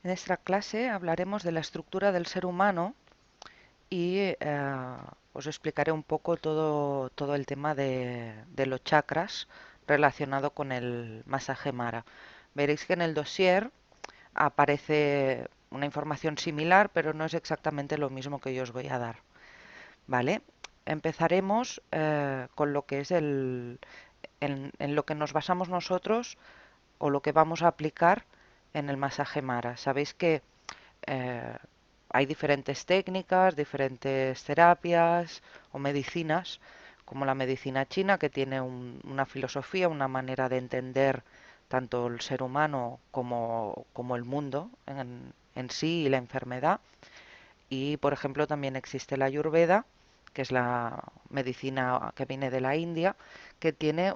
En esta clase hablaremos de la estructura del ser humano y os explicaré un poco todo el tema de los chakras relacionado con el masaje Mara. Veréis que en el dossier aparece una información similar, pero no es exactamente lo mismo que yo os voy a dar. ¿Vale? Empezaremos con lo que es en lo que nos basamos nosotros o lo que vamos a aplicar en el masaje Mara. Sabéis que eh, hay diferentes técnicas, diferentes terapias o medicinas, como la medicina china, que tiene una filosofía, una manera de entender tanto el ser humano como el mundo en sí y la enfermedad. Y, por ejemplo, también existe la Ayurveda, que es la medicina que viene de la India, que tiene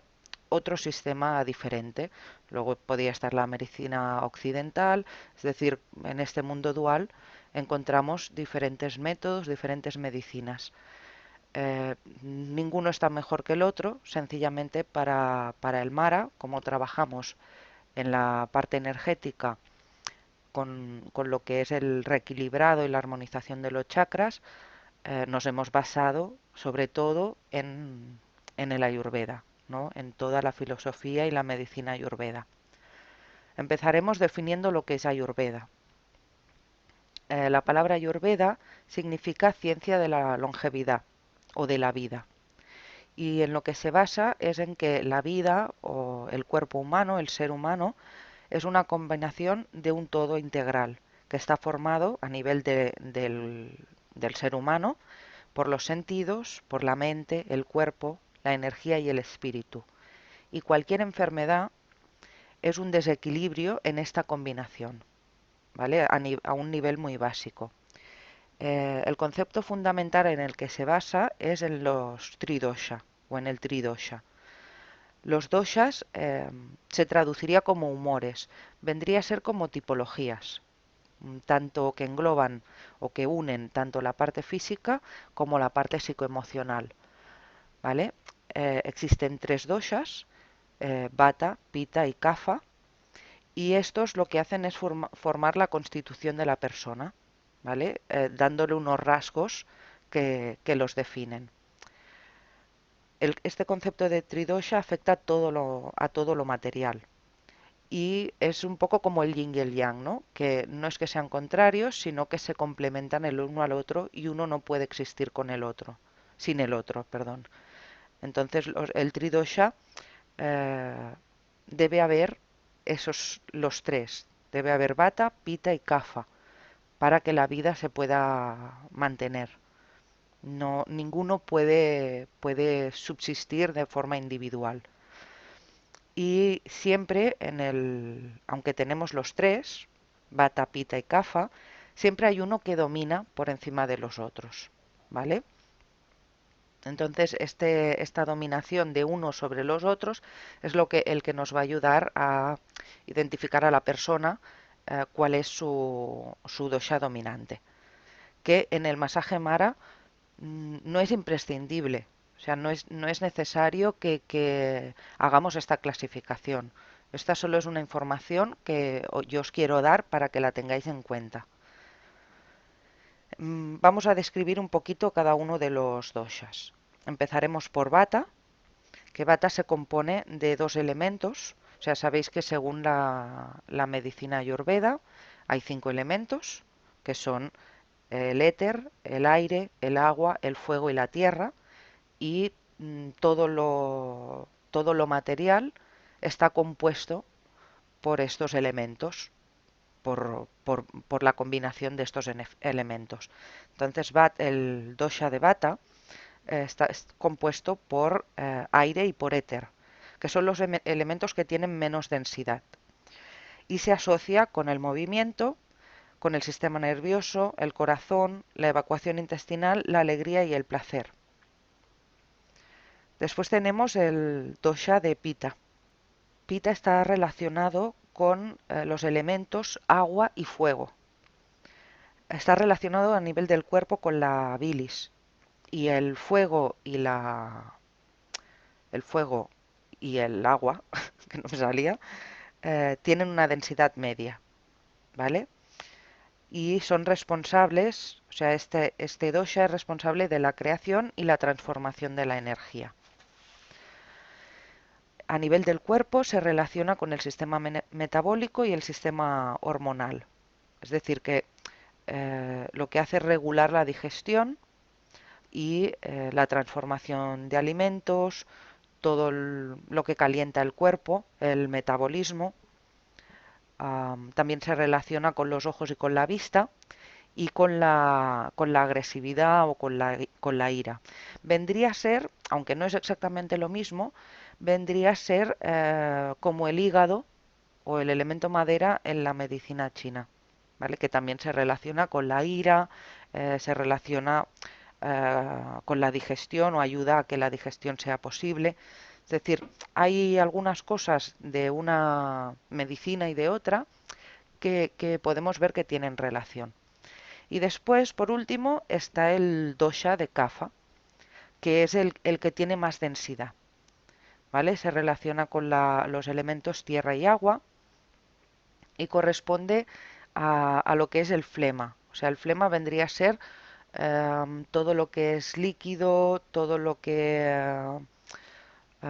otro sistema diferente. Luego podría estar la medicina occidental, es decir, en este mundo dual encontramos diferentes métodos, diferentes medicinas. Ninguno está mejor que el otro, sencillamente para el Mara, como trabajamos en la parte energética con lo que es el reequilibrado y la armonización de los chakras, nos hemos basado sobre todo en el Ayurveda, ¿no? En toda la filosofía y la medicina Ayurveda. Empezaremos definiendo lo que es Ayurveda. La palabra Ayurveda significa ciencia de la longevidad o de la vida. Y en lo que se basa es en que la vida o el cuerpo humano, el ser humano, es una combinación de un todo integral que está formado a nivel del ser humano por los sentidos, por la mente, el cuerpo, la energía y el espíritu. Y cualquier enfermedad es un desequilibrio en esta combinación, ¿vale? A un nivel muy básico. El concepto fundamental en el que se basa es en los tridosha o en el tridosha. Los doshas se traduciría como humores, vendría a ser como tipologías, tanto que engloban o que unen tanto la parte física como la parte psicoemocional. ¿Vale? Existen tres doshas, Vata, Pitta y Kapha, y estos lo que hacen es formar la constitución de la persona, ¿vale? Dándole unos rasgos que los definen. Este concepto de tridosha afecta a todo lo material y es un poco como el yin y el yang, ¿no? Que no es que sean contrarios, sino que se complementan el uno al otro y uno no puede existir con el otro, sin el otro, perdón. Entonces el tridosha eh, debe haber los tres. Debe haber Vata, Pitta y Kapha para que la vida se pueda mantener. No, ninguno puede subsistir de forma individual. Y siempre aunque tenemos los tres, Vata, Pitta y Kapha, siempre hay uno que domina por encima de los otros, ¿vale? Entonces, esta dominación de uno sobre los otros es el que nos va a ayudar a identificar a la persona cuál es su dosha dominante. Que en el masaje Mara no es imprescindible, o sea, no es necesario que hagamos esta clasificación. Esta solo es una información que yo os quiero dar para que la tengáis en cuenta. Vamos a describir un poquito cada uno de los doshas. Empezaremos por Vata, que Vata se compone de dos elementos. O sea, sabéis que según la medicina Ayurveda hay 5 elementos, que son el éter, el aire, el agua, el fuego y la tierra, y todo lo material está compuesto por estos elementos, por la combinación de estos elementos. Entonces, el dosha de Vata es compuesto por aire y por éter, que son los elementos que tienen menos densidad, y se asocia con el movimiento, con el sistema nervioso, el corazón, la evacuación intestinal, la alegría y el placer. Después tenemos el dosha de Pitta. Pitta está relacionado con los elementos agua y fuego. Está relacionado a nivel del cuerpo con la bilis. Y el fuego y el agua, que no me salía, tienen una densidad media, ¿vale? y son responsables, o sea, este dosha es responsable de la creación y la transformación de la energía. A nivel del cuerpo se relaciona con el sistema metabólico y el sistema hormonal. Es decir, que lo que hace es regular la digestión y la transformación de alimentos, todo lo que calienta el cuerpo, el metabolismo. También se relaciona con los ojos y con la vista y con la agresividad o con la ira. Vendría a ser, aunque no es exactamente lo mismo, vendría a ser como el hígado o el elemento madera en la medicina china, ¿vale? Que también se relaciona con la ira, se relaciona con la digestión o ayuda a que la digestión sea posible. Es decir, hay algunas cosas de una medicina y de otra que podemos ver que tienen relación. Y después, por último, está el dosha de Kapha, que es el que tiene más densidad, ¿vale? Se relaciona con los elementos tierra y agua y corresponde a lo que es el flema. O sea, el flema vendría a ser todo lo que es líquido, todo lo que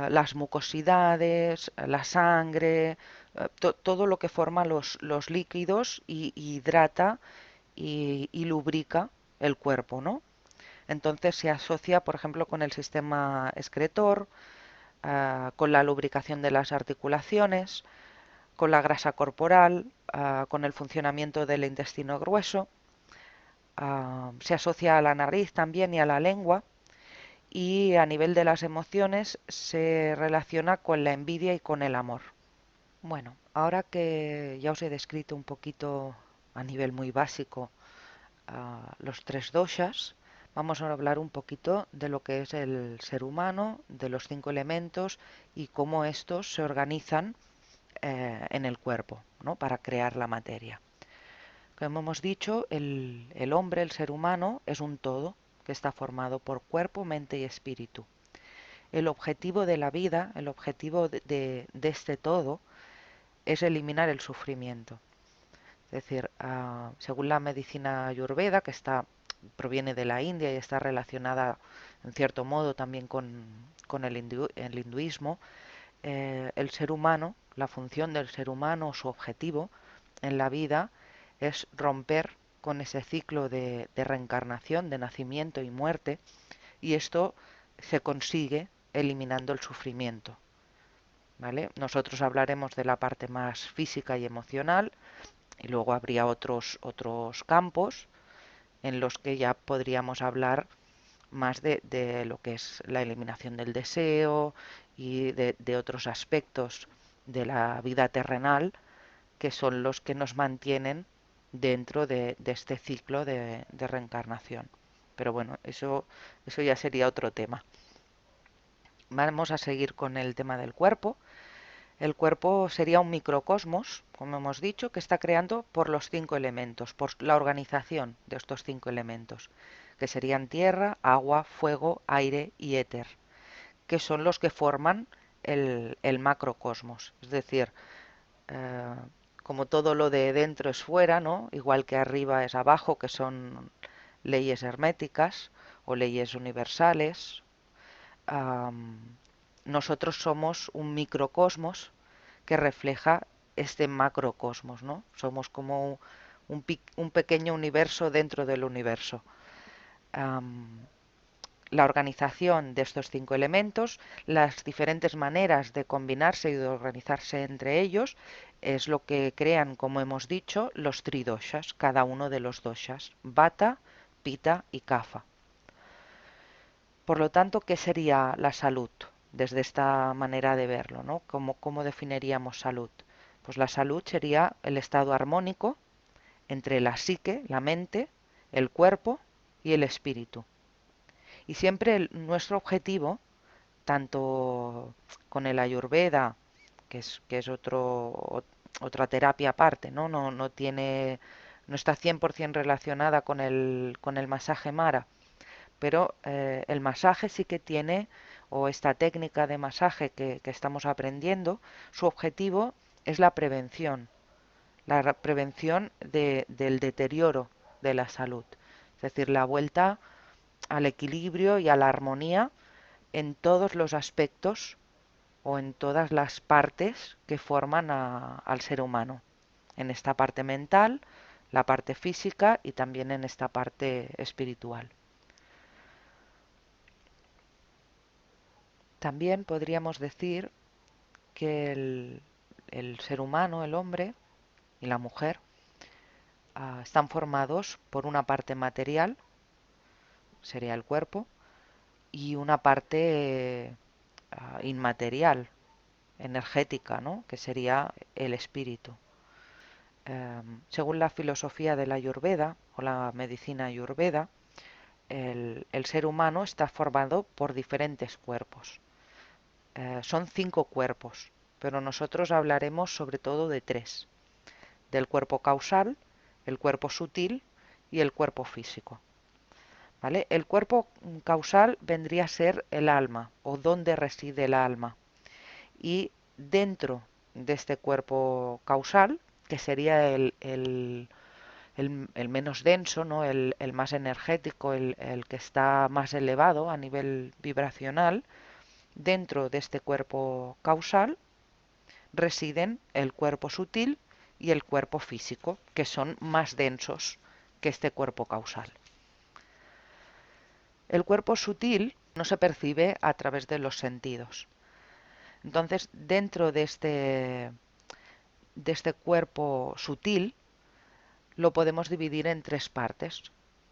las mucosidades, la sangre, todo lo que forma los líquidos y hidrata y lubrica el cuerpo, ¿no? Entonces se asocia, por ejemplo, con el sistema excretor, con la lubricación de las articulaciones, con la grasa corporal, con el funcionamiento del intestino grueso. Se asocia a la nariz también y a la lengua. Y a nivel de las emociones se relaciona con la envidia y con el amor. Bueno, ahora que ya os he descrito un poquito a nivel muy básico los tres doshas, vamos a hablar un poquito de lo que es el ser humano, de los 5 elementos y cómo estos se organizan en el cuerpo, ¿no? Para crear la materia. Como hemos dicho, el hombre, el ser humano, es un todo que está formado por cuerpo, mente y espíritu. El objetivo de la vida, el objetivo de este todo, es eliminar el sufrimiento. Es decir, según la medicina ayurveda, proviene de la India y está relacionada en cierto modo también con el hinduismo, el ser humano, la función del ser humano, su objetivo en la vida es romper con ese ciclo de reencarnación, de nacimiento y muerte, y esto se consigue eliminando el sufrimiento. ¿Vale? Nosotros hablaremos de la parte más física y emocional, y luego habría otros campos en los que ya podríamos hablar más de lo que es la eliminación del deseo y de otros aspectos de la vida terrenal que son los que nos mantienen dentro de este ciclo de reencarnación. Pero bueno, eso ya sería otro tema. Vamos a seguir con el tema del cuerpo. El cuerpo sería un microcosmos, como hemos dicho, que está creando por los 5 elementos, por la organización de estos 5 elementos, que serían tierra, agua, fuego, aire y éter, que son los que forman el macrocosmos. Es decir, eh, como todo lo de dentro es fuera, ¿no? Igual que arriba es abajo, que son leyes herméticas o leyes universales. am, Nosotros somos un microcosmos que refleja este macrocosmos, ¿no? Somos como un pequeño universo dentro del universo. Am, la organización de estos 5 elementos, las diferentes maneras de combinarse y de organizarse entre ellos, es lo que crean, como hemos dicho, los tridoshas, cada uno de los doshas, Vata, Pitta y Kapha. Por lo tanto, ¿qué sería la salud desde esta manera de verlo, ¿no? ¿Cómo definiríamos salud? Pues la salud sería el estado armónico entre la psique, la mente, el cuerpo y el espíritu. Y siempre nuestro objetivo, tanto con el Ayurveda, que es otra terapia aparte, ¿no? No está 100% relacionada con el masaje Mara, pero el masaje sí que tiene, o esta técnica de masaje que estamos aprendiendo, su objetivo es la prevención, la prevención del deterioro de la salud, es decir, la vuelta al equilibrio y a la armonía en todos los aspectos o en todas las partes que forman al ser humano, en esta parte mental, la parte física y también en esta parte espiritual. También podríamos decir que el ser humano, el hombre y la mujer, están formados por una parte material, sería el cuerpo, y una parte inmaterial, energética, ¿no? Que sería el espíritu. Según la filosofía de la Ayurveda o la medicina Ayurveda, el ser humano está formado por diferentes cuerpos. Son 5 cuerpos, pero nosotros hablaremos sobre todo de 3: del cuerpo causal, el cuerpo sutil y el cuerpo físico. ¿Vale? El cuerpo causal vendría a ser el alma o donde reside el alma. Y dentro de este cuerpo causal, que sería el menos denso, ¿no? El más energético, el que está más elevado a nivel vibracional, dentro de este cuerpo causal residen el cuerpo sutil y el cuerpo físico, que son más densos que este cuerpo causal. El cuerpo sutil no se percibe a través de los sentidos. Entonces, dentro de este cuerpo sutil, lo podemos dividir en 3 partes,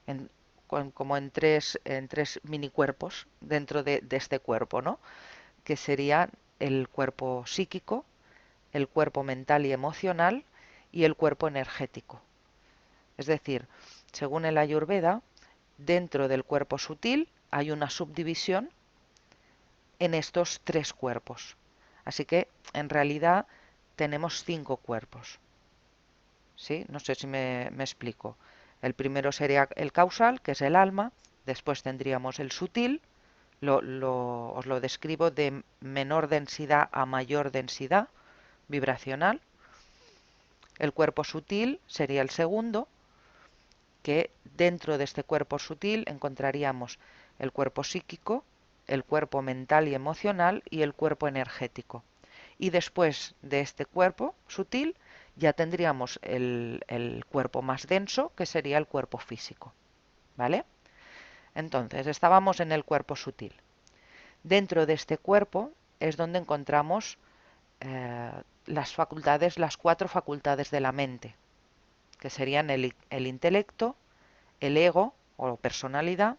en, como en tres mini cuerpos dentro de este cuerpo, ¿no? Que serían el cuerpo psíquico, el cuerpo mental y emocional y el cuerpo energético. Es decir, según el Ayurveda, dentro del cuerpo sutil hay una subdivisión en estos 3 cuerpos. Así que, en realidad, tenemos 5 cuerpos. ¿Sí? No sé si me explico. El primero sería el causal, que es el alma. Después tendríamos el sutil. Os lo describo de menor densidad a mayor densidad vibracional. El cuerpo sutil sería el segundo, que dentro de este cuerpo sutil encontraríamos el cuerpo psíquico, el cuerpo mental y emocional y el cuerpo energético. Y después de este cuerpo sutil ya tendríamos el cuerpo más denso, que sería el cuerpo físico. ¿Vale? Entonces, estábamos en el cuerpo sutil. Dentro de este cuerpo es donde encontramos las facultades, las 4 facultades de la mente, que serían el intelecto, el ego o personalidad,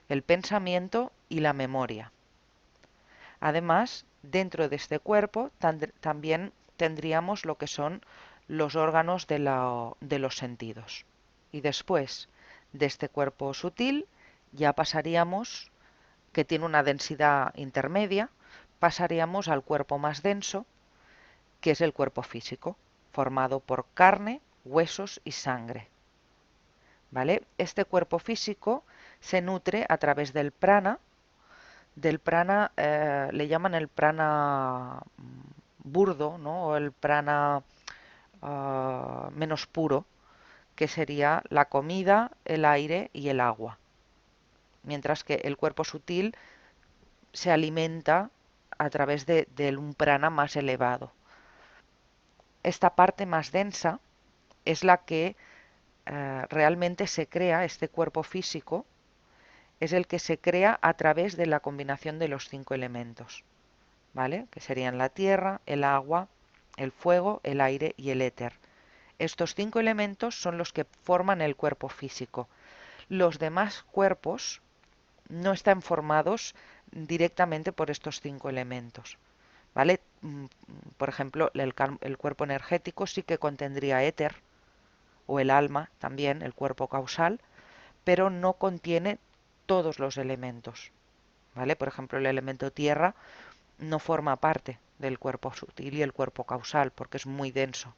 el pensamiento y la memoria. Además, dentro de este cuerpo también tendríamos lo que son los órganos de los sentidos. Y después de este cuerpo sutil ya pasaríamos, que tiene una densidad intermedia, pasaríamos al cuerpo más denso, que es el cuerpo físico, formado por carne, huesos y sangre. ¿Vale? Este cuerpo físico se nutre a través del prana, le llaman el prana burdo, ¿no? O el prana menos puro, que sería la comida, el aire y el agua. Mientras que el cuerpo sutil se alimenta a través de un prana más elevado. Esta parte más densa es la que realmente se crea, este cuerpo físico, es el que se crea a través de la combinación de los 5 elementos, ¿vale? Que serían la tierra, el agua, el fuego, el aire y el éter. Estos 5 elementos son los que forman el cuerpo físico. Los demás cuerpos no están formados directamente por estos 5 elementos, ¿vale? Por ejemplo, el cuerpo energético sí que contendría éter, o el alma también, el cuerpo causal, pero no contiene todos los elementos, ¿vale? Por ejemplo, el elemento tierra no forma parte del cuerpo sutil y el cuerpo causal porque es muy denso,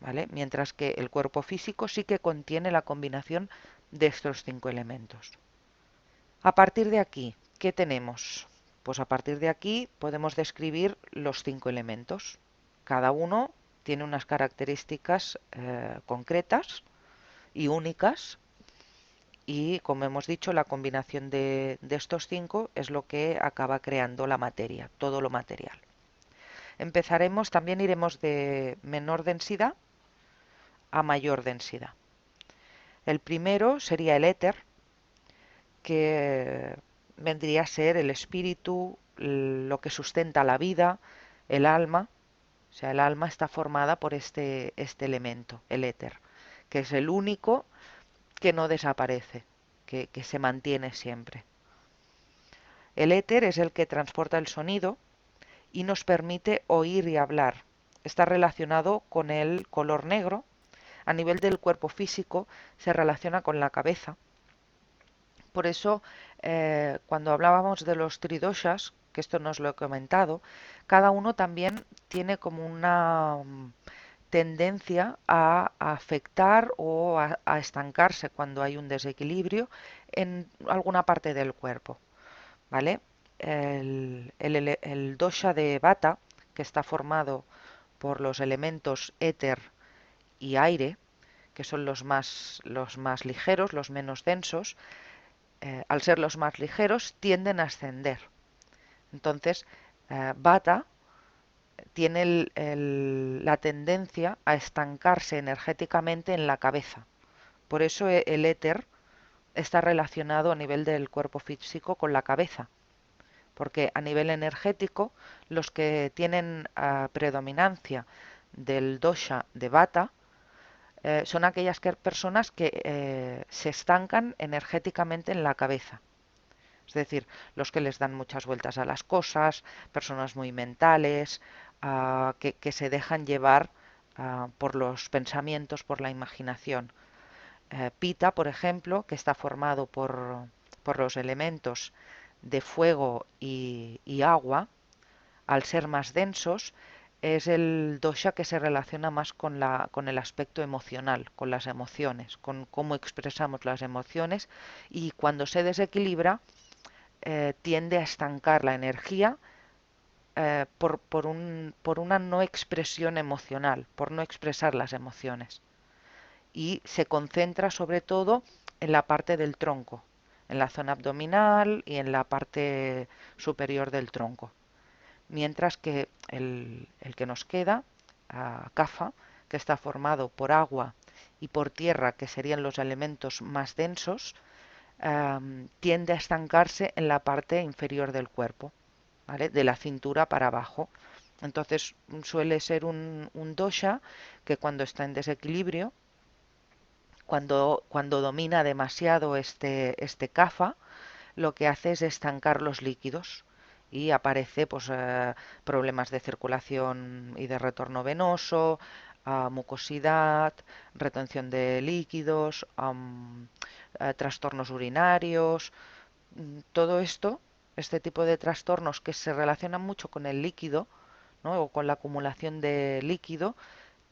¿vale? Mientras que el cuerpo físico sí que contiene la combinación de estos 5 elementos. A partir de aquí, ¿qué tenemos? Pues a partir de aquí podemos describir los 5 elementos. Cada uno tiene unas características concretas y únicas, y como hemos dicho, la combinación de estos cinco es lo que acaba creando la materia, todo lo material. Empezaremos, también iremos de menor densidad a mayor densidad. El primero sería el éter, que vendría a ser el espíritu, lo que sustenta la vida, el alma. O sea, el alma está formada por este elemento, el éter, que es el único que no desaparece, que se mantiene siempre. El éter es el que transporta el sonido y nos permite oír y hablar. Está relacionado con el color negro. A nivel del cuerpo físico se relaciona con la cabeza. Por eso, cuando hablábamos de los tridoshas, que esto nos lo he comentado, cada uno también tiene como una tendencia a afectar o a estancarse cuando hay un desequilibrio en alguna parte del cuerpo, ¿vale? El dosha de Vata, que está formado por los elementos éter y aire, que son los más ligeros, los menos densos, al ser los más ligeros, tienden a ascender. Entonces, Vata tiene la tendencia a estancarse energéticamente en la cabeza. Por eso el éter está relacionado a nivel del cuerpo físico con la cabeza, porque a nivel energético los que tienen predominancia del dosha de Vata son aquellas personas que se estancan energéticamente en la cabeza. Es decir, los que les dan muchas vueltas a las cosas, personas muy mentales, que se dejan llevar por los pensamientos, por la imaginación. Pita, por ejemplo, que está formado por los elementos de fuego y agua, al ser más densos, es el dosha que se relaciona más con el aspecto emocional, con las emociones, con cómo expresamos las emociones, y cuando se desequilibra tiende a estancar la energía por una no expresión emocional, por no expresar las emociones. Y se concentra sobre todo en la parte del tronco, en la zona abdominal y en la parte superior del tronco. Mientras que el que nos queda, Kapha, que está formado por agua y por tierra, que serían los elementos más densos, tiende a estancarse en la parte inferior del cuerpo, ¿vale? De la cintura para abajo. Entonces suele ser un dosha que cuando está en desequilibrio, cuando domina demasiado este kapha, lo que hace es estancar los líquidos y aparece pues, problemas de circulación y de retorno venoso, mucosidad, retención de líquidos, trastornos urinarios. Todo esto, este tipo de trastornos que se relacionan mucho con el líquido, ¿no? O con la acumulación de líquido,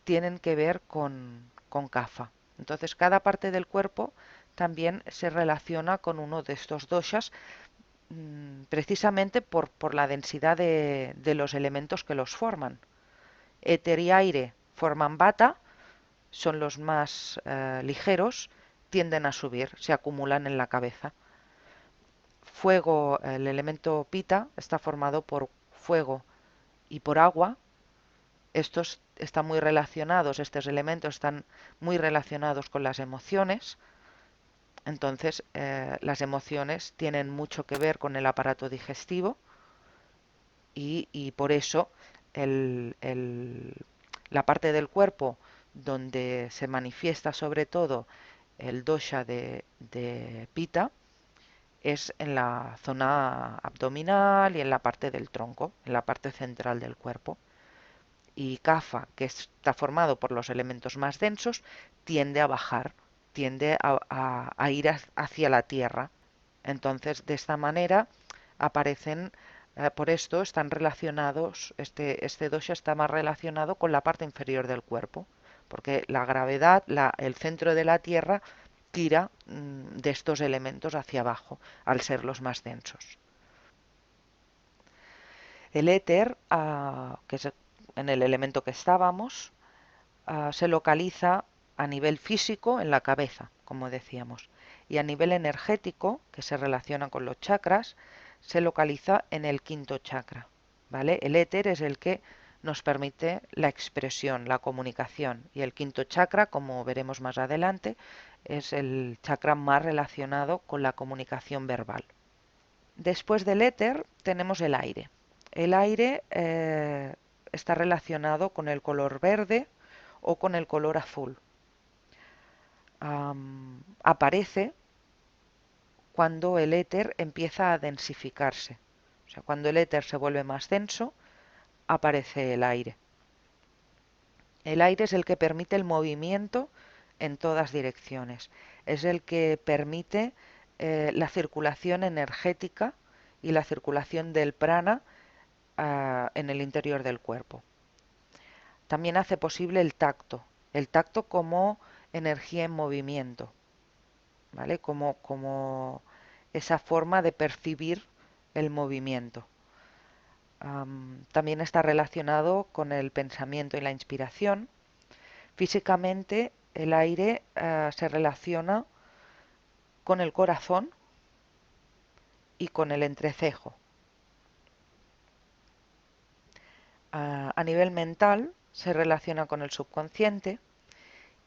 tienen que ver con kapha. Entonces, cada parte del cuerpo también se relaciona con uno de estos doshas, precisamente por la densidad de los elementos que los forman. Éter y aire forman Vata, son los más ligeros, tienden a subir, se acumulan en la cabeza. Fuego, el elemento Pita, está formado por fuego y por agua. Estos están muy relacionados, estos elementos están muy relacionados con las emociones. Entonces, las emociones tienen mucho que ver con el aparato digestivo y por eso el, el, la parte del cuerpo donde se manifiesta sobre todo el dosha de Pita es en la zona abdominal y en la parte del tronco, en la parte central del cuerpo. Y Kapha, que está formado por los elementos más densos, tiende a bajar, tiende a ir hacia la tierra. Entonces, de esta manera aparecen, por esto están relacionados, este dosha está más relacionado con la parte inferior del cuerpo, porque la gravedad, el centro de la tierra, tira de estos elementos hacia abajo, al ser los más densos. El éter, que es en el elemento que estábamos, se localiza a nivel físico en la cabeza, como decíamos, y a nivel energético, que se relaciona con los chakras, se localiza en el quinto chakra, ¿vale? El éter es el que nos permite la expresión, la comunicación, y el quinto chakra, como veremos más adelante, es el chakra más relacionado con la comunicación verbal. Después del éter tenemos el aire. El aire está relacionado con el color verde o con el color azul. Aparece cuando el éter empieza a densificarse. O sea, cuando el éter se vuelve más denso, aparece el aire. El aire es el que permite el movimiento en todas direcciones. Es el que permite la circulación energética y la circulación del prana en el interior del cuerpo. También hace posible el tacto como energía en movimiento, ¿vale? Como esa forma de percibir el movimiento. También está relacionado con el pensamiento y la inspiración. Físicamente, el aire se relaciona con el corazón y con el entrecejo. A nivel mental, se relaciona con el subconsciente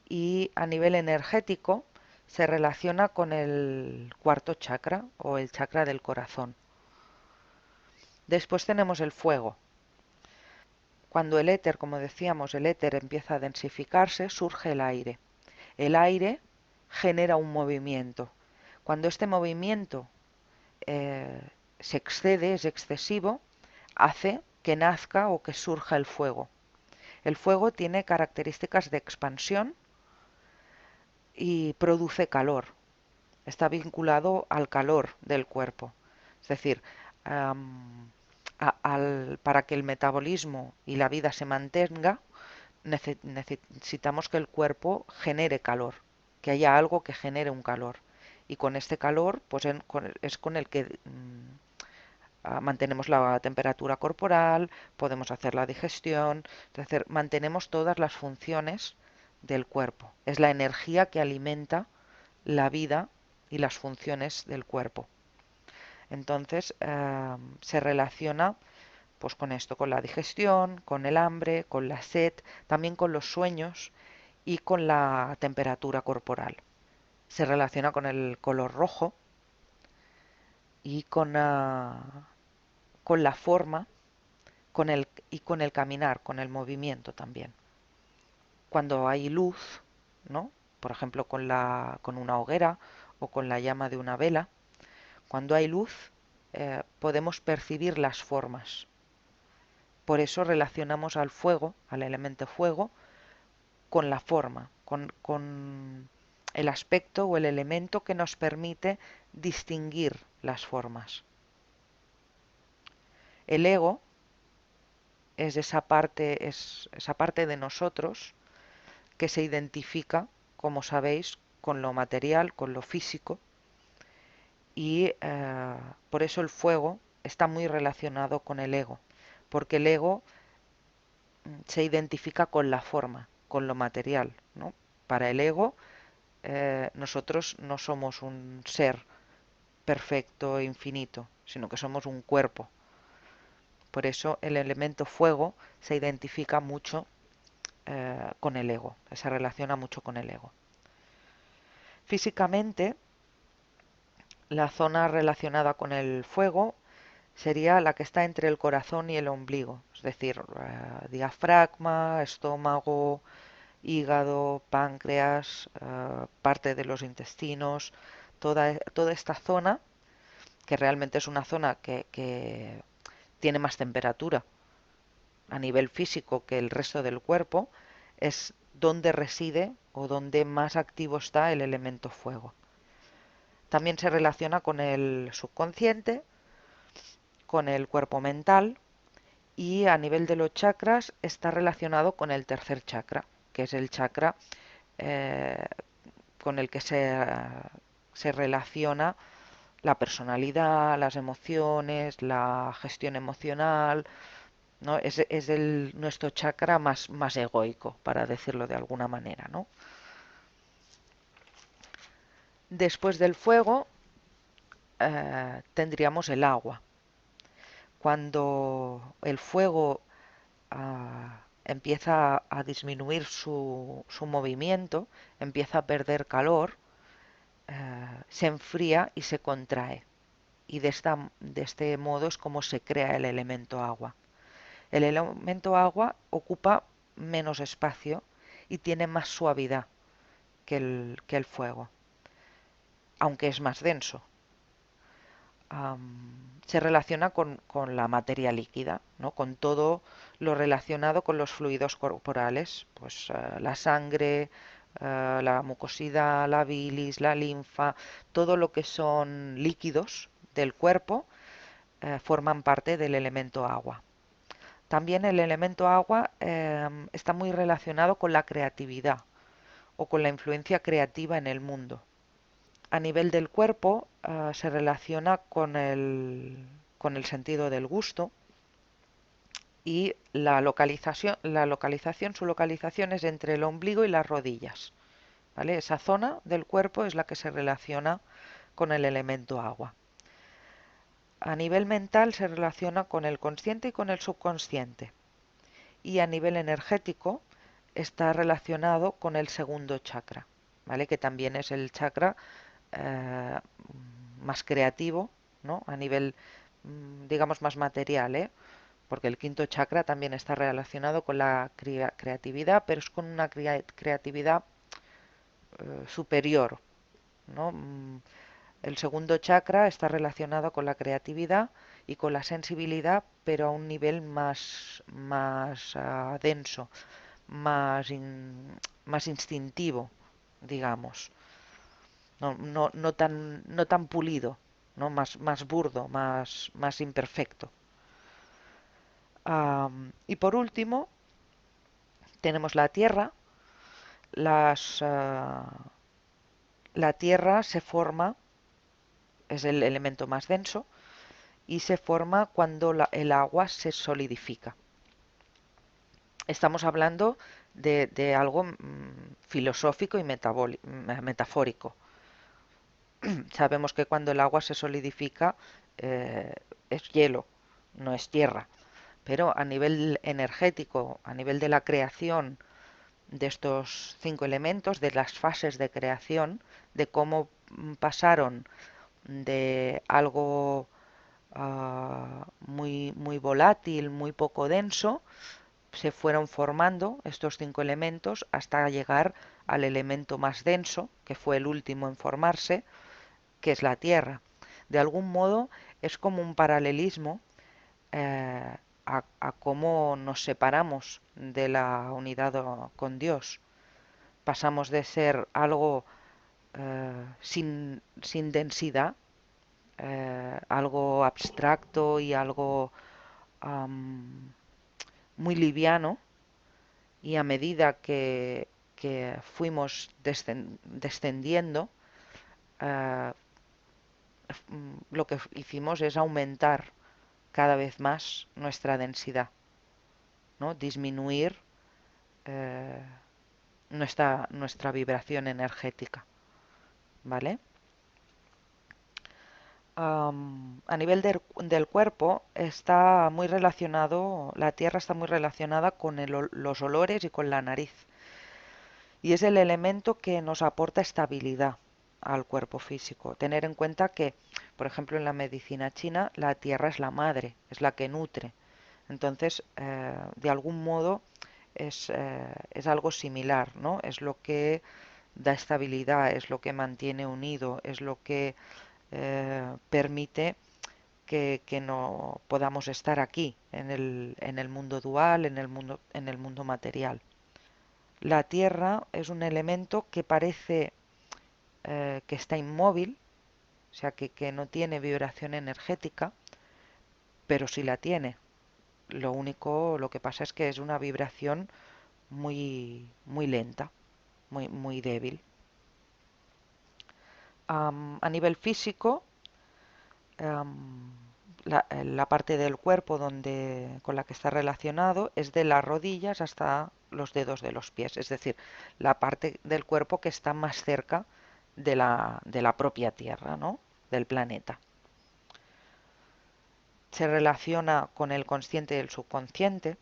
y a nivel energético se relaciona con el cuarto chakra o el chakra del corazón. Después tenemos el fuego. Cuando el éter, como decíamos, el éter empieza a densificarse, surge el aire. El aire genera un movimiento. Cuando este movimiento eh, se excede, es excesivo, hace que nazca o que surja el fuego. El fuego tiene características de expansión y produce calor. Está vinculado al calor del cuerpo. Es decir, para que el metabolismo y la vida se mantenga, necesitamos que el cuerpo genere calor, que haya algo que genere un calor. Y con este calor, pues es con el que mantenemos la temperatura corporal, podemos hacer la digestión, es decir, mantenemos todas las funciones del cuerpo. Es la energía que alimenta la vida y las funciones del cuerpo. Entonces se relaciona pues con esto, con la digestión, con el hambre, con la sed, también con los sueños y con la temperatura corporal. Se relaciona con el color rojo y con la forma y con el caminar, con el movimiento también. Cuando hay luz, ¿no? Por ejemplo, con una hoguera o con la llama de una vela, cuando hay luz podemos percibir las formas. Por eso relacionamos al fuego, al elemento fuego, con la forma, con el aspecto o el elemento que nos permite distinguir las formas. El ego es esa parte de nosotros que se identifica, como sabéis, con lo material, con lo físico, y por eso el fuego está muy relacionado con el ego, porque el ego se identifica con la forma, con lo material, ¿no? Para el ego, nosotros no somos un ser perfecto e infinito, sino que somos un cuerpo. Por eso el elemento fuego se identifica mucho con el ego, se relaciona mucho con el ego. Físicamente, la zona relacionada con el fuego sería la que está entre el corazón y el ombligo, es decir, diafragma, estómago, hígado, páncreas, parte de los intestinos, toda esta zona, que realmente es una zona que tiene más temperatura a nivel físico que el resto del cuerpo, es donde reside o donde más activo está el elemento fuego. También se relaciona con el subconsciente, con el cuerpo mental y a nivel de los chakras está relacionado con el tercer chakra, que es el chakra eh, con el que se relaciona la personalidad, las emociones, la gestión emocional, ¿no? Es nuestro chakra más egoico, para decirlo de alguna manera, ¿no? Después del fuego tendríamos el agua. Cuando el fuego empieza a disminuir su movimiento, empieza a perder calor, se enfría y se contrae. Y de este modo es como se crea el elemento agua. El elemento agua ocupa menos espacio y tiene más suavidad que el fuego, aunque es más denso. Se relaciona con la materia líquida, ¿no? Con todo lo relacionado con los fluidos corporales, pues la sangre, la mucosidad, la bilis, la linfa, todo lo que son líquidos del cuerpo forman parte del elemento agua. También el elemento agua está muy relacionado con la creatividad o con la influencia creativa en el mundo. A nivel del cuerpo se relaciona con el sentido del gusto y su localización es entre el ombligo y las rodillas. ¿Vale? Esa zona del cuerpo es la que se relaciona con el elemento agua. A nivel mental se relaciona con el consciente y con el subconsciente. Y a nivel energético está relacionado con el segundo chakra, ¿vale? Que también es el chakra eh, más creativo, ¿no? A nivel, digamos, más material, ¿eh? Porque el quinto chakra también está relacionado con la creatividad, pero es con una creatividad superior, ¿no? El segundo chakra está relacionado con la creatividad y con la sensibilidad, pero a un nivel más denso, más, más instintivo, digamos, no tan pulido, ¿no? Más burdo, más imperfecto. Y por último, tenemos la tierra. La tierra se forma, es el elemento más denso, y se forma cuando el agua se solidifica. Estamos hablando de algo filosófico y metafórico. Sabemos que cuando el agua se solidifica es hielo, no es tierra. Pero a nivel energético, a nivel de la creación de estos 5 elementos, de las fases de creación, de cómo pasaron de algo muy volátil, muy poco denso, se fueron formando estos 5 elementos hasta llegar al elemento más denso, que fue el último en formarse, que es la Tierra. De algún modo es como un paralelismo a cómo nos separamos de la unidad con Dios. Pasamos de ser algo sin densidad, algo abstracto y algo um, muy liviano, y a medida que fuimos descendiendo, eh, lo que hicimos es aumentar cada vez más nuestra densidad, ¿no? Disminuir eh, nuestra vibración energética, ¿vale? A nivel del cuerpo está muy relacionado, la tierra está muy relacionada con los olores y con la nariz. Y es el elemento que nos aporta estabilidad al cuerpo físico. Tener en cuenta que, por ejemplo, en la medicina china, la tierra es la madre, es la que nutre. Entonces, de algún modo, es algo similar, ¿no? Es lo que da estabilidad, es lo que mantiene unido, es lo que permite que no podamos estar aquí en el mundo dual, en el mundo material. La Tierra es un elemento que parece que está inmóvil, o sea, que no tiene vibración energética, pero sí la tiene. Lo que pasa es que es una vibración muy lenta, muy débil. A nivel físico, la parte del cuerpo con la que está relacionado es de las rodillas hasta los dedos de los pies, es decir, la parte del cuerpo que está más cerca de la propia Tierra, ¿no? Del planeta. Se relaciona con el consciente y el subconsciente.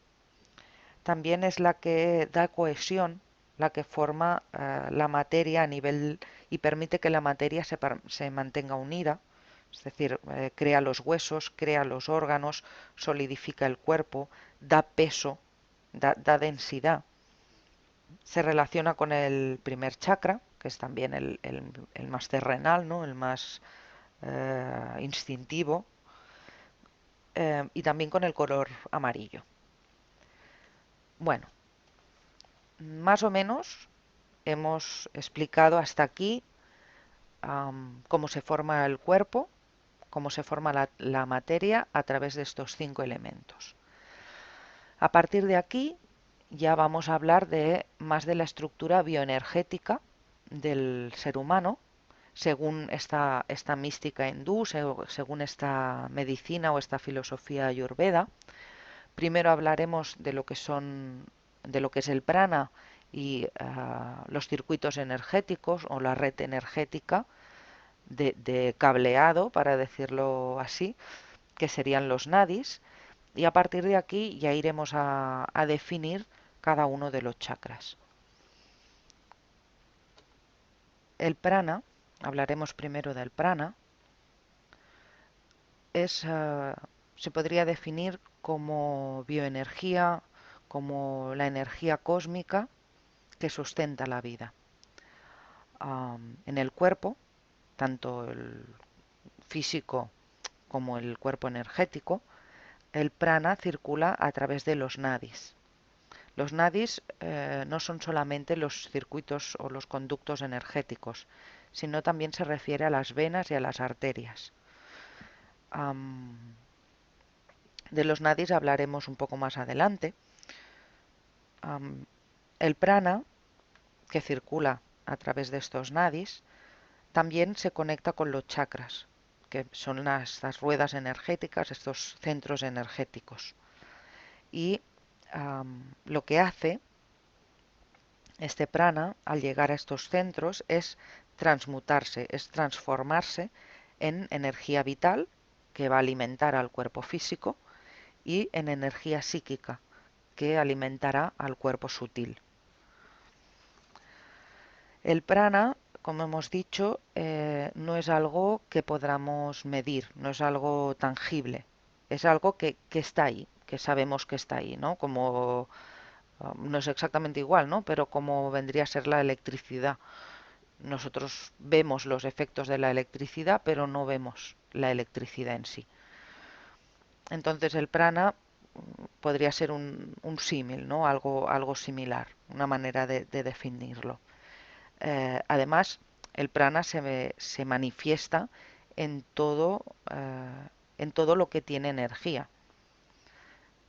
También es la que da cohesión, la que forma la materia a nivel y permite que la materia se mantenga unida, es decir, crea los huesos, crea los órganos, solidifica el cuerpo, da peso, da densidad. Se relaciona con el primer chakra, que es también el más terrenal, ¿no? El más instintivo, y también con el color amarillo. Bueno, más o menos hemos explicado hasta aquí cómo se forma el cuerpo, cómo se forma la materia a través de estos 5 elementos. A partir de aquí ya vamos a hablar más de la estructura bioenergética del ser humano, según esta mística hindú, según esta medicina o esta filosofía ayurveda. Primero hablaremos de lo que es el prana y los circuitos energéticos o la red energética de cableado, para decirlo así, que serían los nadis, y a partir de aquí ya iremos a definir cada uno de los chakras. El prana, hablaremos primero del prana, se podría definir como bioenergía, como la energía cósmica que sustenta la vida. En el cuerpo, tanto el físico como el cuerpo energético, el prana circula a través de los nadis. Los nadis no son solamente los circuitos o los conductos energéticos, sino también se refiere a las venas y a las arterias. De los nadis hablaremos un poco más adelante. El prana, que circula a través de estos nadis, también se conecta con los chakras, que son las ruedas energéticas, estos centros energéticos. Y lo que hace este prana, al llegar a estos centros, es transmutarse, es transformarse en energía vital, que va a alimentar al cuerpo físico, y en energía psíquica, que alimentará al cuerpo sutil. El prana, como hemos dicho, no es algo que podamos medir, no es algo tangible, es algo que está ahí, que sabemos que está ahí, ¿no? Como no es exactamente igual, ¿no? Pero como vendría a ser la electricidad. Nosotros vemos los efectos de la electricidad, pero no vemos la electricidad en sí. Entonces el prana podría ser un símil, ¿no? Algo similar, una manera de definirlo. Además, el prana se manifiesta en en todo lo que tiene energía,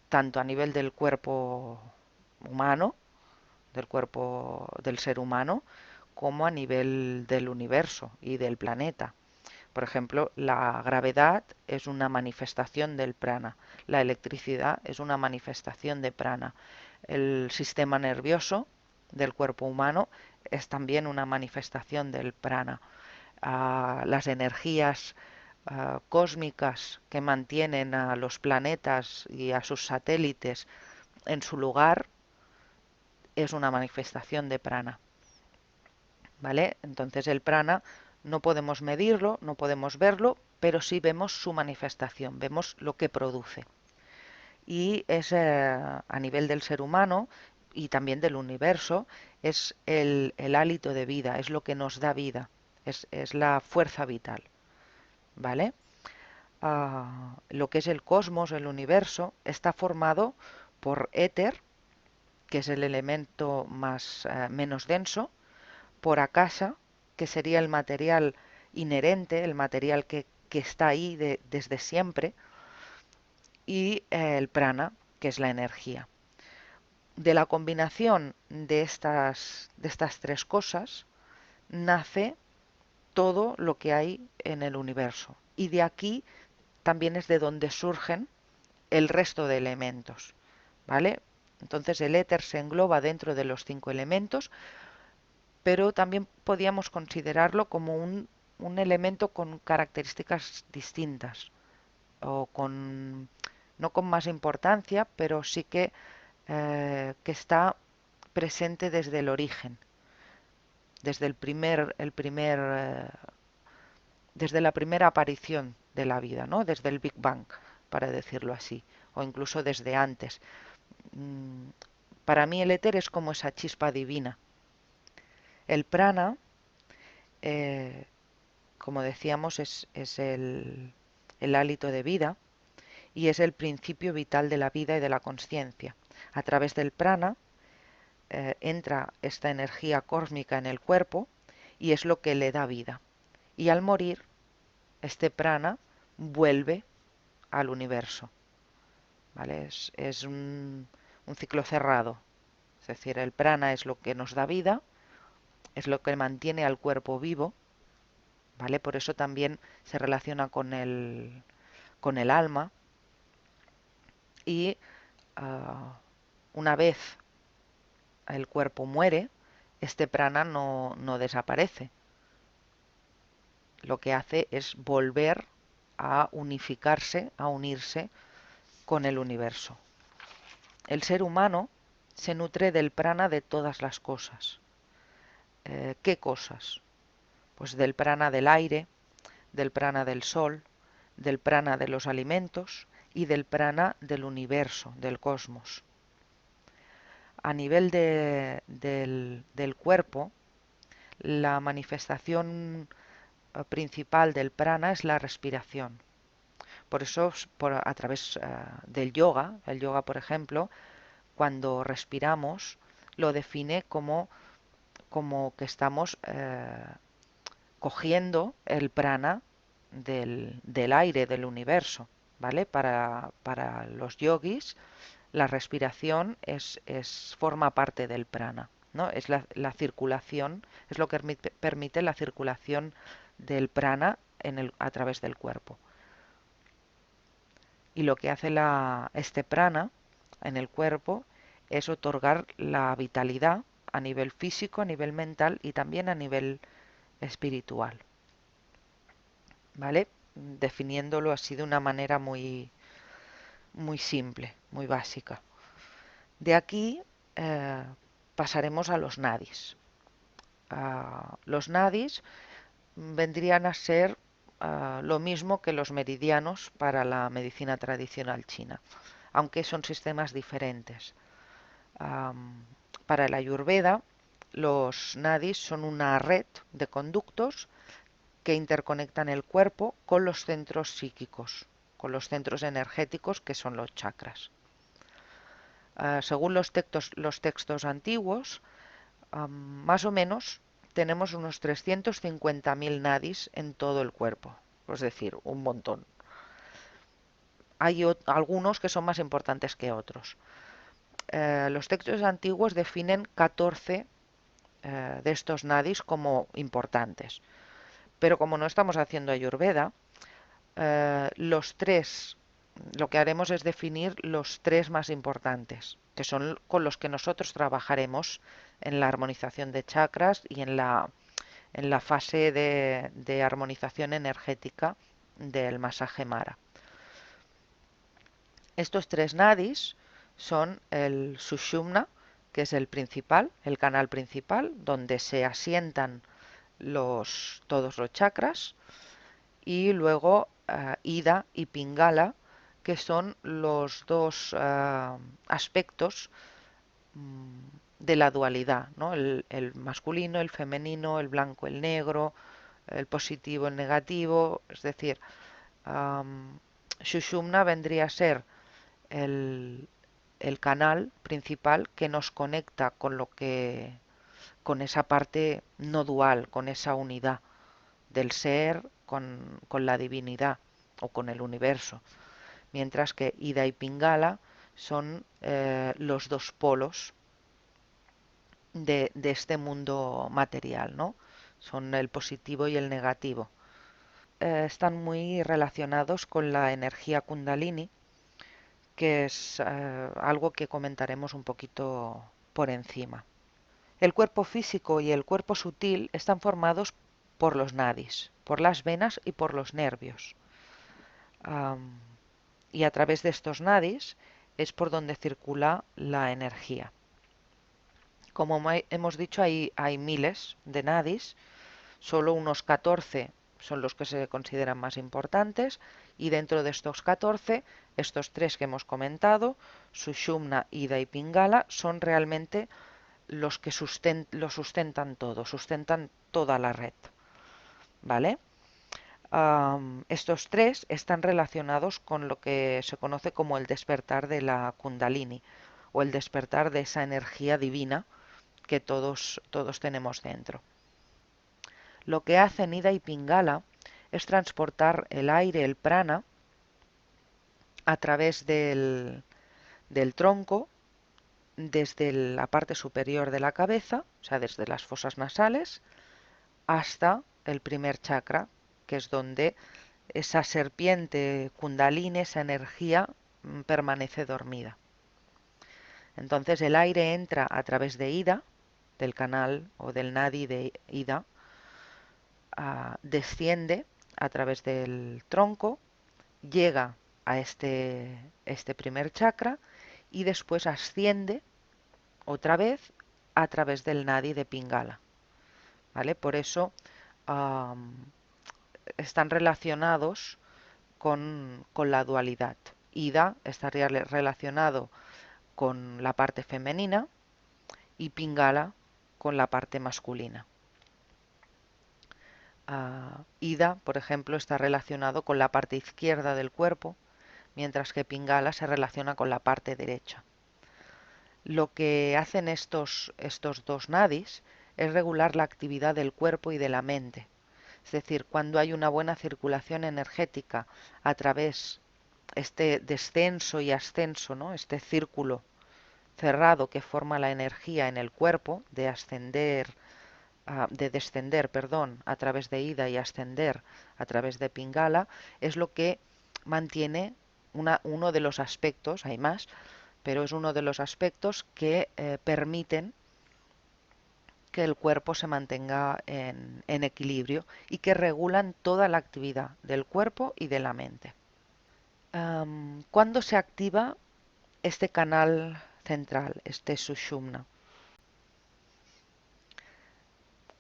tanto a nivel del cuerpo humano, del cuerpo del ser humano, como a nivel del universo y del planeta. Por ejemplo, la gravedad es una manifestación del prana, la electricidad es una manifestación de prana, el sistema nervioso del cuerpo humano es también una manifestación del prana. Las energías cósmicas que mantienen a los planetas y a sus satélites en su lugar es una manifestación de prana. ¿Vale? Entonces el prana no podemos medirlo, no podemos verlo, pero sí vemos su manifestación, vemos lo que produce. Y es a nivel del ser humano y también del universo, es el hálito de vida, es lo que nos da vida, es la fuerza vital. ¿Vale? Lo que es el cosmos, el universo, está formado por éter, que es el elemento menos denso, por akasha, que sería el material inherente, el material que está ahí desde siempre, y el prana, que es la energía. De la combinación de estas tres cosas nace todo lo que hay en el universo. Y de aquí también es de donde surgen el resto de elementos, ¿vale? Entonces el éter se engloba dentro de los 5 elementos, pero también podíamos considerarlo como un elemento con características distintas o con no con más importancia, pero sí que está presente desde el origen, desde desde la primera aparición de la vida, ¿no? Desde el Big Bang, para decirlo así, o incluso desde antes. Mm, Para mí el éter es como esa chispa divina. El prana, eh, como decíamos, es el hálito de vida y es el principio vital de la vida y de la consciencia. A través del prana entra esta energía cósmica en el cuerpo y es lo que le da vida. Y al morir, este prana vuelve al universo, ¿vale? Es un ciclo cerrado. Es decir, el prana es lo que nos da vida, es lo que mantiene al cuerpo vivo, ¿vale? Por eso también se relaciona con el alma y una vez el cuerpo muere, este prana no desaparece. Lo que hace es volver a unificarse, a unirse con el universo. El ser humano se nutre del prana de todas las cosas. ¿Qué cosas? Pues del prana del aire, del prana del sol, del prana de los alimentos y del prana del universo, del cosmos. A nivel del cuerpo, la manifestación principal del prana es la respiración. Por eso, a través del yoga, el yoga, por ejemplo, cuando respiramos, lo define como que estamos cogiendo el prana del aire, del universo, ¿vale? Para los yogis, la respiración forma parte del prana, ¿no? Es la circulación, es lo que permite la circulación del prana a través del cuerpo. Y lo que hace este prana en el cuerpo es otorgar la vitalidad a nivel físico, a nivel mental y también a nivel espiritual, ¿vale? Definiéndolo así de una manera muy simple, muy básica. De aquí pasaremos a los nadis. Los nadis vendrían a ser lo mismo que los meridianos para la medicina tradicional china, aunque son sistemas diferentes. Para la Ayurveda, los nadis son una red de conductos que interconectan el cuerpo con los centros psíquicos, con los centros energéticos que son los chakras. Según los textos antiguos, más o menos tenemos unos 350.000 nadis en todo el cuerpo, es decir, un montón. Hay algunos que son más importantes que otros. Los textos antiguos definen 14 de estos nadis como importantes, pero como no estamos haciendo Ayurveda, lo que haremos es definir los 3 más importantes, que son con los que nosotros trabajaremos en la armonización de chakras y en la fase de armonización energética del masaje Mara. Estos 3 nadis son el Sushumna, que es el principal, el canal principal, donde se asientan todos los chakras, y luego Ida y Pingala, que son los dos aspectos de la dualidad, ¿no? El masculino, el femenino, el blanco, el negro, el positivo, el negativo. Es decir, Shushumna vendría a ser el, el canal principal que nos conecta con esa parte no dual, con esa unidad del ser con la divinidad o con el universo, mientras que Ida y Pingala son los dos polos de este mundo material, ¿no? Son el positivo y el negativo. están muy relacionados con la energía Kundalini, que es algo que comentaremos un poquito por encima. El cuerpo físico y el cuerpo sutil están formados por los nadis, por las venas y por los nervios. Am, y a través de estos nadis es por donde circula la energía. Como hemos dicho, hay miles de nadis, solo unos 14 son los que se consideran más importantes, y dentro de estos 14, estos tres que hemos comentado, Sushumna, Ida y Pingala, son realmente los que lo sustentan todo, sustentan toda la red, ¿vale? Estos tres están relacionados con lo que se conoce como el despertar de la Kundalini o el despertar de esa energía divina que todos tenemos dentro. Lo que hacen Ida y Pingala es transportar el aire, el prana, a través del tronco, desde la parte superior de la cabeza, o sea, desde las fosas nasales, hasta el primer chakra, que es donde esa serpiente kundalini, esa energía, permanece dormida. Entonces el aire entra a través de Ida, del canal o del nadi de Ida, desciende a través del tronco, llega a este primer chakra y después asciende otra vez a través del nadi de Pingala. ¿Vale? Por eso están relacionados con la dualidad. Ida estaría relacionado con la parte femenina y Pingala con la parte masculina. Ida, por ejemplo, está relacionado con la parte izquierda del cuerpo, mientras que Pingala se relaciona con la parte derecha. Lo que hacen estos dos nadis es regular la actividad del cuerpo y de la mente. Es decir, cuando hay una buena circulación energética a través este descenso y ascenso, ¿no? Este círculo cerrado que forma la energía en el cuerpo de descender, perdón, a través de Ida y ascender a través de Pingala, es lo que mantiene uno de los aspectos, hay más, pero es uno de los aspectos que permiten que el cuerpo se mantenga en equilibrio y que regulan toda la actividad del cuerpo y de la mente. ¿Cuándo se activa este canal central, este Sushumna?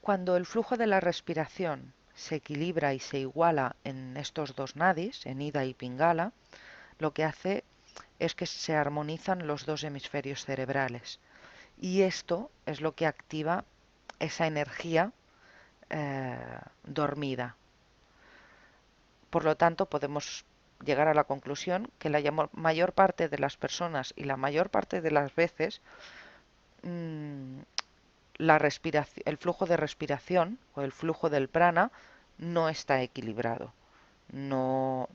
Cuando el flujo de la respiración se equilibra y se iguala en estos dos nadis, en Ida y Pingala, lo que hace es que se armonizan los dos hemisferios cerebrales. Y esto es lo que activa esa energía dormida. Por lo tanto, podemos llegar a la conclusión que la mayor parte de las personas y la mayor parte de las veces mmm, el flujo de respiración o el flujo del prana no está equilibrado, no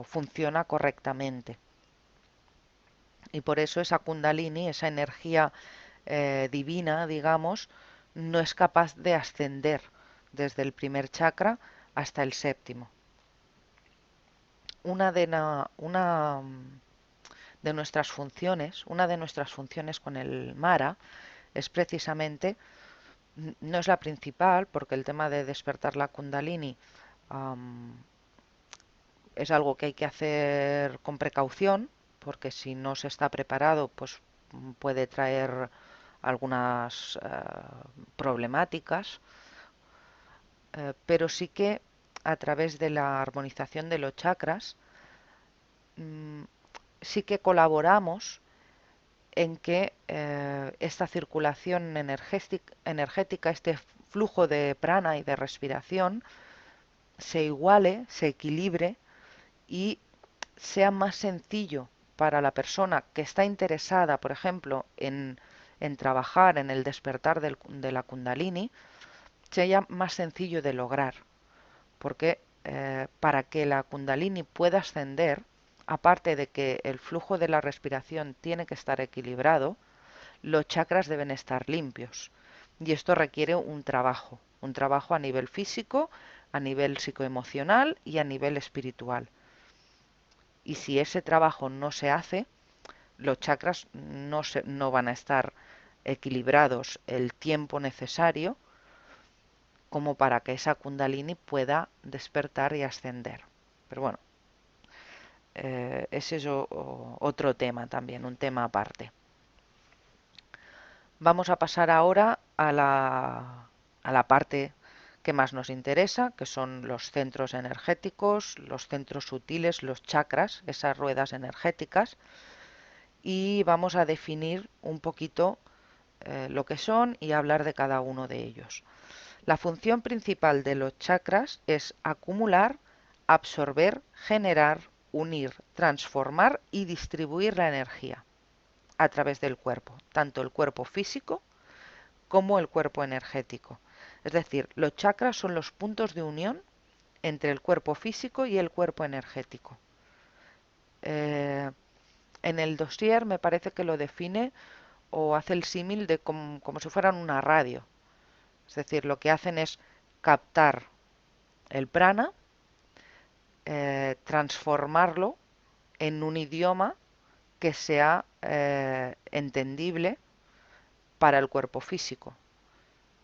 funciona correctamente. Y por eso esa kundalini, esa energía divina, digamos, no es capaz de ascender desde el primer chakra hasta el séptimo. Una de nuestras funciones con el Mara es precisamente, no es la principal, porque el tema de despertar la Kundalini es algo que hay que hacer con precaución, porque si no se está preparado, pues puede traer algunas problemáticas, pero sí que a través de la armonización de los chakras, sí que colaboramos en que esta circulación energética, este flujo de prana y de respiración, se iguale, se equilibre y sea más sencillo para la persona que está interesada, por ejemplo, en trabajar en el despertar de la Kundalini, sea más sencillo de lograr. Porque para que la Kundalini pueda ascender, aparte de que el flujo de la respiración tiene que estar equilibrado, los chakras deben estar limpios. Y esto requiere un trabajo a nivel físico, a nivel psicoemocional y a nivel espiritual. Y si ese trabajo no se hace, los chakras no van a estar equilibrados el tiempo necesario como para que esa kundalini pueda despertar y ascender. Pero bueno, ese es otro tema también, un tema aparte. Vamos a pasar ahora a la parte que más nos interesa, que son los centros energéticos, los centros sutiles, los chakras, esas ruedas energéticas, y vamos a definir un poquito lo que son y hablar de cada uno de ellos. La función principal de los chakras es acumular, absorber, generar, unir, transformar y distribuir la energía a través del cuerpo, tanto el cuerpo físico como el cuerpo energético. Es decir, los chakras son los puntos de unión entre el cuerpo físico y el cuerpo energético. En el dossier me parece que lo define o hace el símil de como si fueran una radio. Es decir, lo que hacen es captar el prana, transformarlo en un idioma que sea entendible para el cuerpo físico.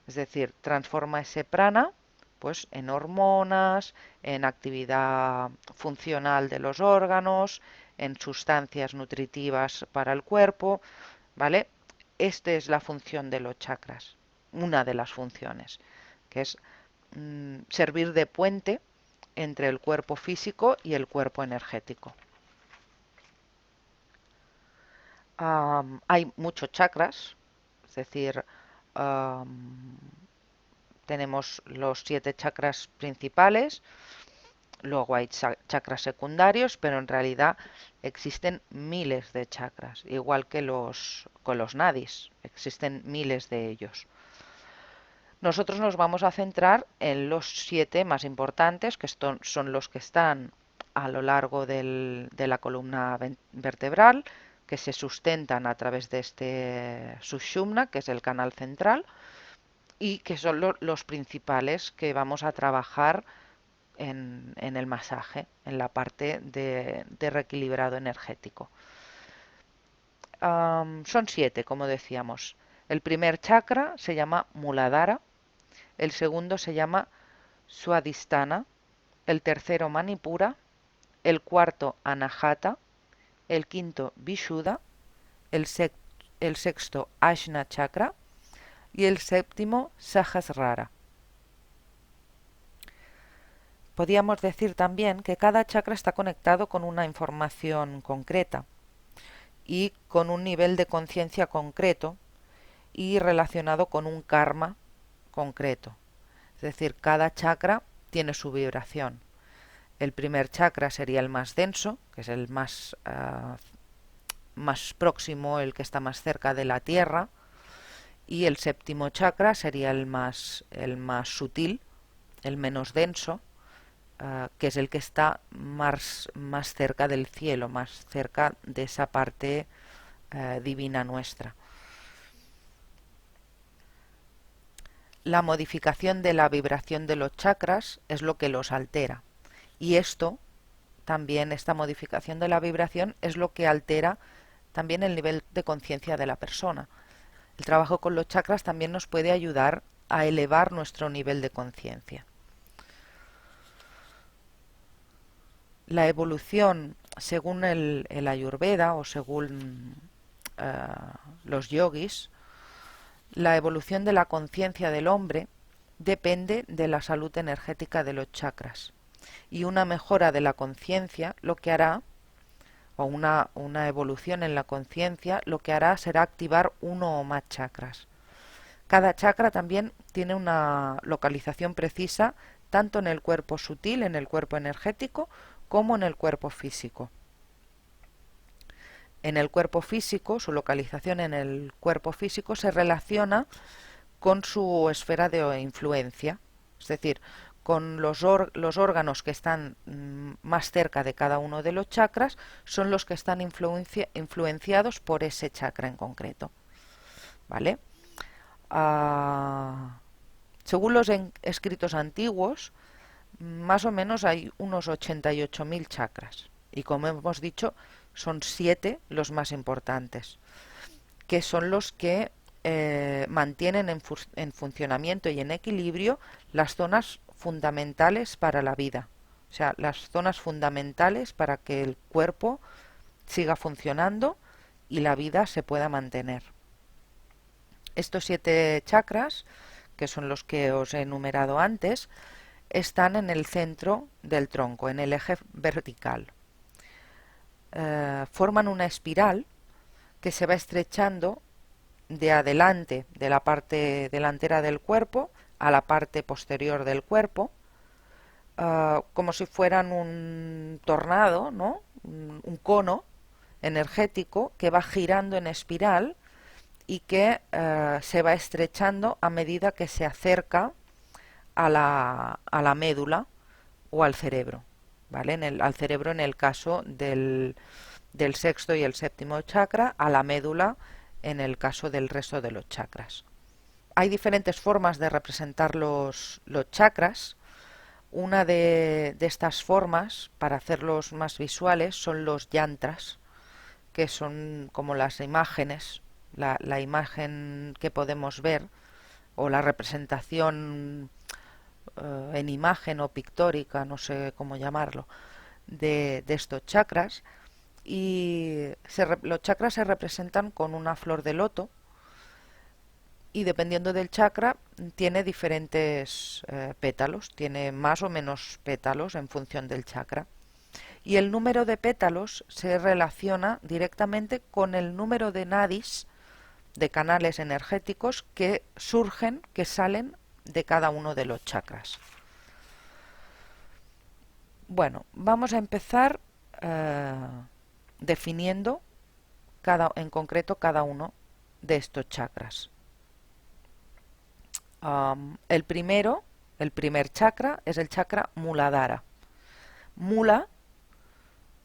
Es decir, transforma ese prana pues en hormonas, en actividad funcional de los órganos, en sustancias nutritivas para el cuerpo, ¿vale? Esta es la función de los chakras, una de las funciones, que es servir de puente entre el cuerpo físico y el cuerpo energético. Hay muchos chakras, es decir, tenemos los 7 chakras principales, luego hay chakras secundarios, pero en realidad existen miles de chakras, igual que con los nadis, existen miles de ellos. Nosotros nos vamos a centrar en los 7 más importantes, que son los que están a lo largo de la columna vertebral, que se sustentan a través de este sushumna, que es el canal central, y que son los principales que vamos a trabajar en el masaje, en la parte de reequilibrado energético. Son 7, como decíamos. El primer chakra se llama Muladhara, el segundo se llama Swadhisthana, el tercero Manipura, el cuarto Anahata, el quinto Vishuddha, el sexto Ajna Chakra y el séptimo Sahasrara. Podríamos decir también que cada chakra está conectado con una información concreta y con un nivel de conciencia concreto y relacionado con un karma concreto. Es decir, cada chakra tiene su vibración. El primer chakra sería el más denso, que es el más próximo, el que está más cerca de la tierra, y el séptimo chakra sería el más sutil, el menos denso, que es el que está más cerca del cielo, más cerca de esa parte divina nuestra. La modificación de la vibración de los chakras es lo que los altera. Y esto, también esta modificación de la vibración, es lo que altera también el nivel de conciencia de la persona. El trabajo con los chakras también nos puede ayudar a elevar nuestro nivel de conciencia. La evolución, según el Ayurveda o según los yogis, la evolución de la conciencia del hombre depende de la salud energética de los chakras. Y una mejora de la conciencia lo que hará, o una evolución en la conciencia, lo que hará será activar uno o más chakras. Cada chakra también tiene una localización precisa tanto en el cuerpo sutil, en el cuerpo energético, como en el cuerpo físico. En el cuerpo físico, su localización en el cuerpo físico se relaciona con su esfera de influencia, es decir, con los órganos que están más cerca de cada uno de los chakras son los que están influenciados por ese chakra en concreto. ¿Vale? Según los escritos antiguos, más o menos hay unos 88.000 chakras. Y como hemos dicho, son 7 los más importantes, que son los que mantienen en funcionamiento y en equilibrio las zonas fundamentales para la vida. O sea, las zonas fundamentales para que el cuerpo siga funcionando y la vida se pueda mantener. Estos 7 chakras, que son los que os he enumerado antes, están en el centro del tronco, en el eje vertical. Forman una espiral que se va estrechando de adelante, de la parte delantera del cuerpo a la parte posterior del cuerpo, como si fueran un tornado, ¿no? Un cono energético que va girando en espiral y que se va estrechando a medida que se acerca a la médula o al cerebro, ¿vale? Al cerebro en el caso del sexto y el séptimo chakra, a la médula en el caso del resto de los chakras. Hay diferentes formas de representar los chakras. Una de estas formas, para hacerlos más visuales, son los yantras, que son como las imágenes, la imagen que podemos ver, o la representación en imagen o pictórica, no sé cómo llamarlo, de estos chakras. Y los chakras se representan con una flor de loto, y dependiendo del chakra tiene diferentes pétalos, tiene más o menos pétalos en función del chakra. Y el número de pétalos se relaciona directamente con el número de nadis, de canales energéticos que surgen, que salen de cada uno de los chakras. Bueno, vamos a empezar definiendo en concreto cada uno de estos chakras. El primer chakra es el chakra Muladhara. Mula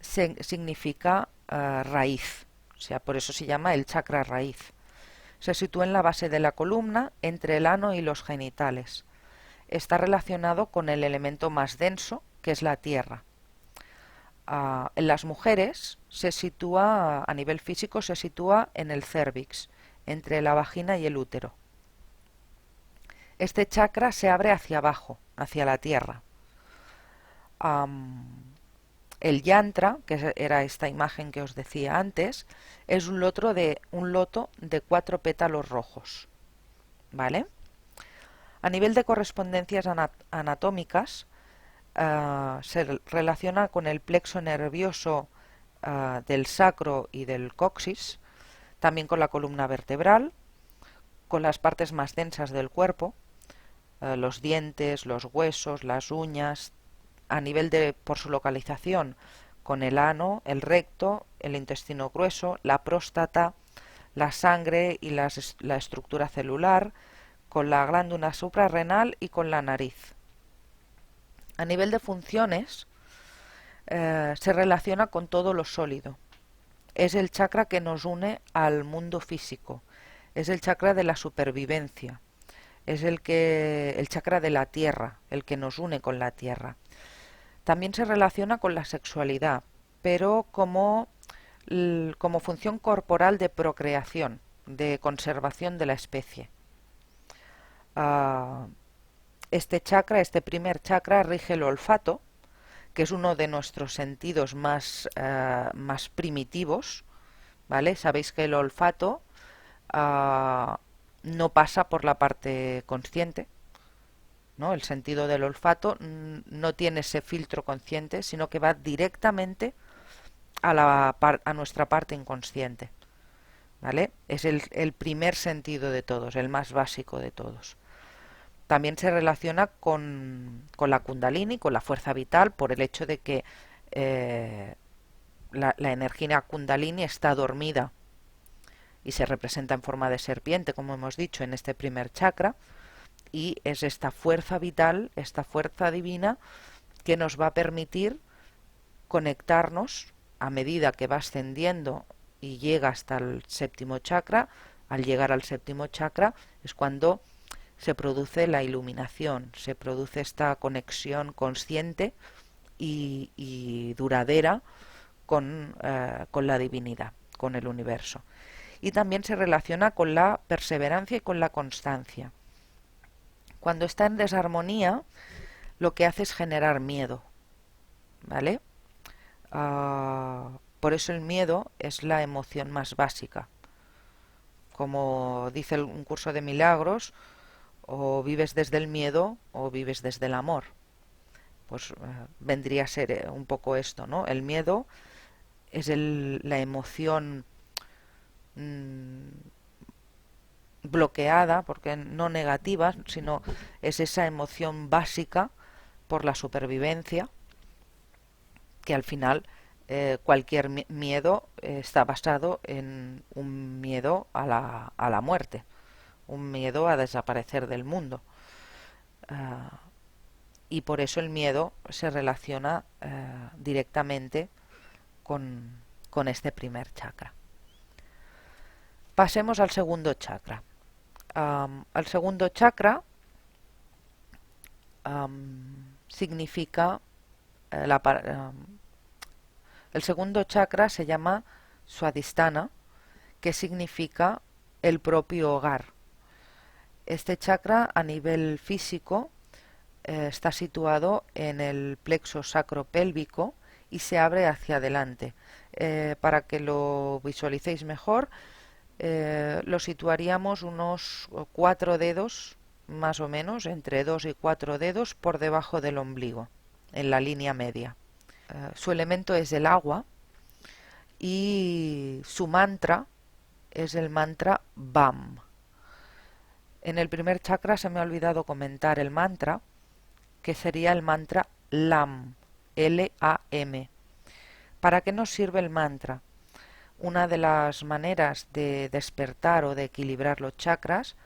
significa raíz, o sea, por eso se llama el chakra raíz. Se sitúa en la base de la columna, entre el ano y los genitales. Está relacionado con el elemento más denso, que es la tierra. En las mujeres se sitúa, a nivel físico, se sitúa en el cérvix, entre la vagina y el útero. Este chakra se abre hacia abajo, hacia la tierra. El yantra, que era esta imagen que os decía antes, es un loto de 4 pétalos rojos, ¿vale? A nivel de correspondencias anatómicas, se relaciona con el plexo nervioso del sacro y del coxis, también con la columna vertebral, con las partes más densas del cuerpo, los dientes, los huesos, las uñas, a nivel por su localización, con el ano, el recto, el intestino grueso, la próstata, la sangre y la estructura celular, con la glándula suprarrenal y con la nariz. A nivel de funciones, se relaciona con todo lo sólido. Es el chakra que nos une al mundo físico. Es el chakra de la supervivencia. Es el chakra de la tierra, el que nos une con la tierra. También se relaciona con la sexualidad, pero como función corporal de procreación, de conservación de la especie. Este primer chakra, rige el olfato, que es uno de nuestros sentidos más primitivos, ¿vale? Sabéis que el olfato no pasa por la parte consciente, ¿no? El sentido del olfato no tiene ese filtro consciente, sino que va directamente a nuestra parte inconsciente, ¿vale? Es el primer sentido de todos, el más básico de todos. También se relaciona con la Kundalini, con la fuerza vital, por el hecho de que la energía Kundalini está dormida y se representa en forma de serpiente, como hemos dicho, en este primer chakra. Y es esta fuerza vital, esta fuerza divina, que nos va a permitir conectarnos a medida que va ascendiendo y llega hasta el séptimo chakra. Al llegar al séptimo chakra es cuando se produce la iluminación, se produce esta conexión consciente y duradera con la divinidad, con el universo. Y también se relaciona con la perseverancia y con la constancia. Cuando está en desarmonía, lo que hace es generar miedo, ¿vale? Por eso el miedo es la emoción más básica. Como dice un curso de milagros, o vives desde el miedo o vives desde el amor. Pues vendría a ser un poco esto, ¿no? El miedo es la emoción mmm, bloqueada, porque no negativa, sino es esa emoción básica por la supervivencia, que al final cualquier miedo está basado en un miedo a la muerte, un miedo a desaparecer del mundo. Y por eso el miedo se relaciona directamente con este primer chakra. Pasemos al segundo chakra. Al segundo chakra significa el segundo chakra se llama Swadhisthana, que significa el propio hogar. Este chakra a nivel físico está situado en el plexo sacropélvico y se abre hacia adelante. Para que lo visualicéis mejor, lo situaríamos unos 4 dedos, más o menos, entre 2 y 4 dedos por debajo del ombligo, en la línea media. Su elemento es el agua y su mantra es el mantra BAM. En el primer chakra se me ha olvidado comentar el mantra, que sería el mantra LAM, L-A-M. ¿Para qué nos sirve el mantra? Una de las maneras de despertar o de equilibrar los chakras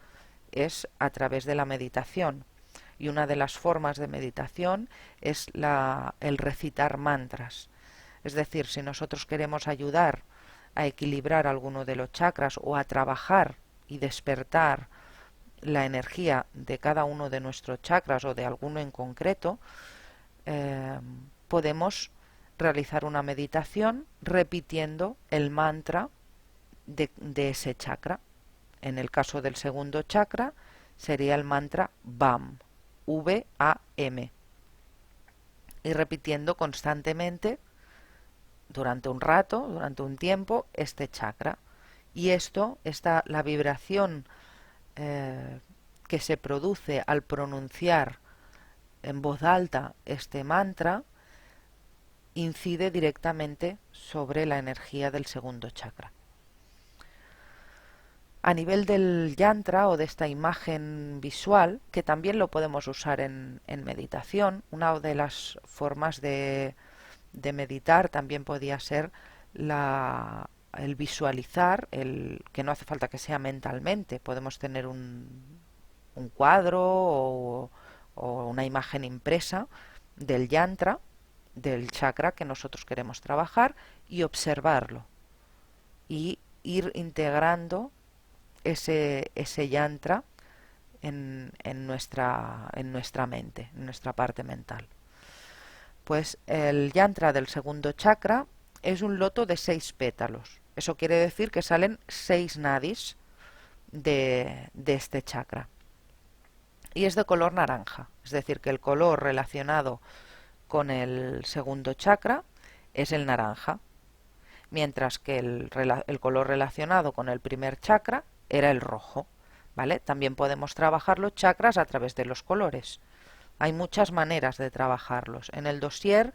es a través de la meditación. Y una de las formas de meditación es el recitar mantras. Es decir, si nosotros queremos ayudar a equilibrar alguno de los chakras o a trabajar y despertar la energía de cada uno de nuestros chakras o de alguno en concreto, podemos realizar una meditación repitiendo el mantra de ese chakra. En el caso del segundo chakra sería el mantra VAM, V-A-M, y repitiendo constantemente durante un rato, durante un tiempo, este chakra. Y la vibración que se produce al pronunciar en voz alta este mantra incide directamente sobre la energía del segundo chakra. A nivel del yantra o de esta imagen visual, que también lo podemos usar en meditación, una de las formas de meditar también podía ser el visualizar, que no hace falta que sea mentalmente, podemos tener un cuadro o una imagen impresa del yantra, del chakra que nosotros queremos trabajar, y observarlo y ir integrando ese yantra en nuestra mente, en nuestra parte mental. Pues el yantra del segundo chakra es un loto de 6 pétalos. Eso quiere decir que salen 6 nadis de este chakra. Y es de color naranja, es decir, que el color relacionado con el segundo chakra es el naranja, mientras que el color relacionado con el primer chakra era el rojo, ¿vale? También podemos trabajar los chakras a través de los colores. Hay muchas maneras de trabajarlos. En el dossier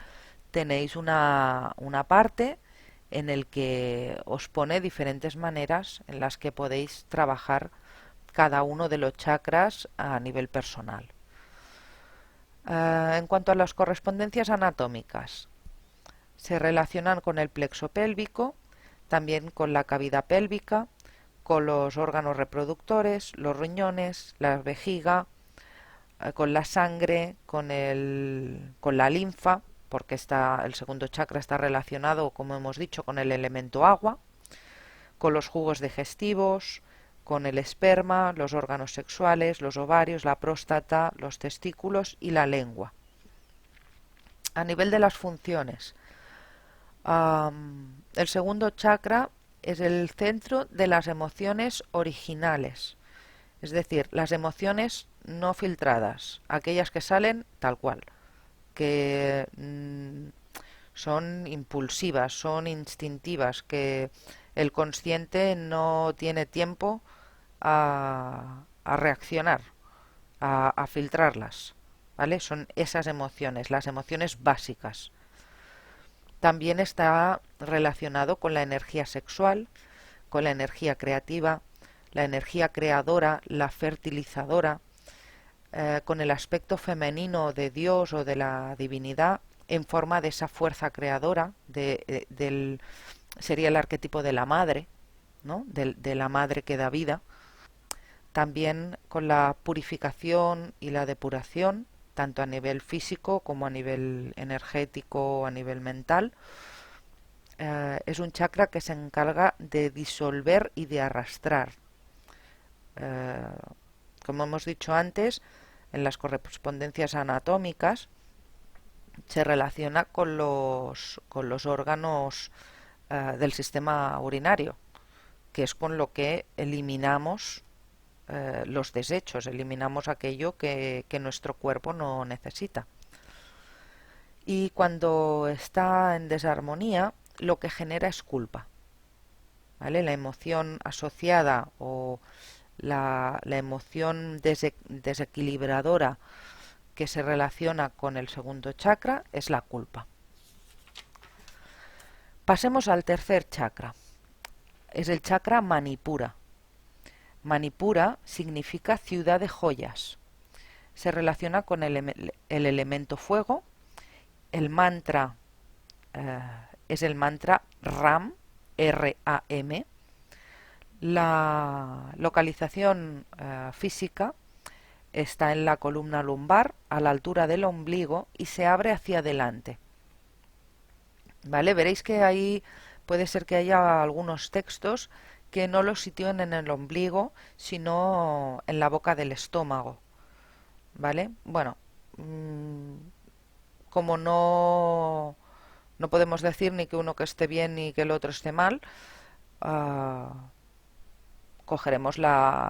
tenéis una parte en el que os pone diferentes maneras en las que podéis trabajar cada uno de los chakras a nivel personal. En cuanto a las correspondencias anatómicas, se relacionan con el plexo pélvico, también con la cavidad pélvica, con los órganos reproductores, los riñones, la vejiga, con la sangre, con la linfa, porque el segundo chakra está relacionado, como hemos dicho, con el elemento agua, con los jugos digestivos, con el esperma, los órganos sexuales, los ovarios, la próstata, los testículos y la lengua. A nivel de las funciones, el segundo chakra es el centro de las emociones originales, es decir, las emociones no filtradas, aquellas que salen tal cual, que son impulsivas, son instintivas, que el consciente no tiene tiempo a reaccionar, a filtrarlas, ¿vale? Son esas emociones, las emociones básicas. También está relacionado con la energía sexual, con la energía creativa, la energía creadora, la fertilizadora, con el aspecto femenino de Dios o de la divinidad en forma de esa fuerza creadora, sería el arquetipo de la madre, ¿no? De la madre que da vida. También con la purificación y la depuración, tanto a nivel físico como a nivel energético o a nivel mental. Es un chakra que se encarga de disolver y de arrastrar. Eh, Como hemos dicho antes, en las correspondencias anatómicas se relaciona con los órganos del sistema urinario, que es con lo que eliminamos los desechos, eliminamos aquello que nuestro cuerpo no necesita. Y cuando está en desarmonía, lo que genera es culpa, ¿vale? La emoción asociada o la emoción desequilibradora que se relaciona con el segundo chakra es la culpa. Pasemos al tercer chakra. Es el chakra Manipura. Manipura significa ciudad de joyas. Se relaciona con el elemento fuego. El mantra es el mantra RAM, R-A-M. La localización física está en la columna lumbar, a la altura del ombligo, y se abre hacia adelante. ¿Vale? Veréis que ahí puede ser que haya algunos textos que no los sitúen en el ombligo, sino en la boca del estómago. ¿Vale? Bueno, como no podemos decir ni que uno que esté bien ni que el otro esté mal, cogeremos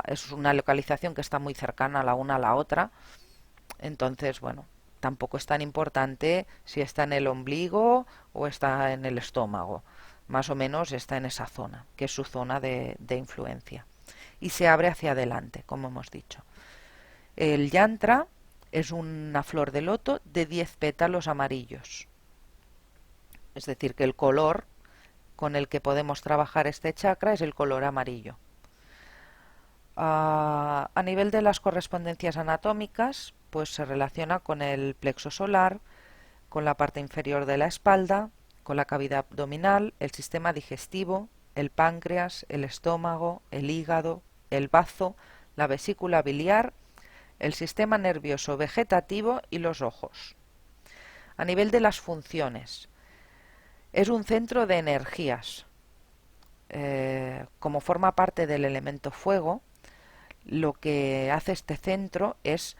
es una localización que está muy cercana la una a la otra, entonces, bueno, tampoco es tan importante si está en el ombligo o está en el estómago, más o menos está en esa zona, que es su zona de influencia, y se abre hacia adelante, como hemos dicho. El yantra es una flor de loto de 10 pétalos amarillos, es decir, que el color con el que podemos trabajar este chakra es el color amarillo. A nivel de las correspondencias anatómicas, pues se relaciona con el plexo solar, con la parte inferior de la espalda, con la cavidad abdominal, el sistema digestivo, el páncreas, el estómago, el hígado, el bazo, la vesícula biliar, el sistema nervioso vegetativo y los ojos. A nivel de las funciones, es un centro de energías. Como forma parte del elemento fuego, lo que hace este centro es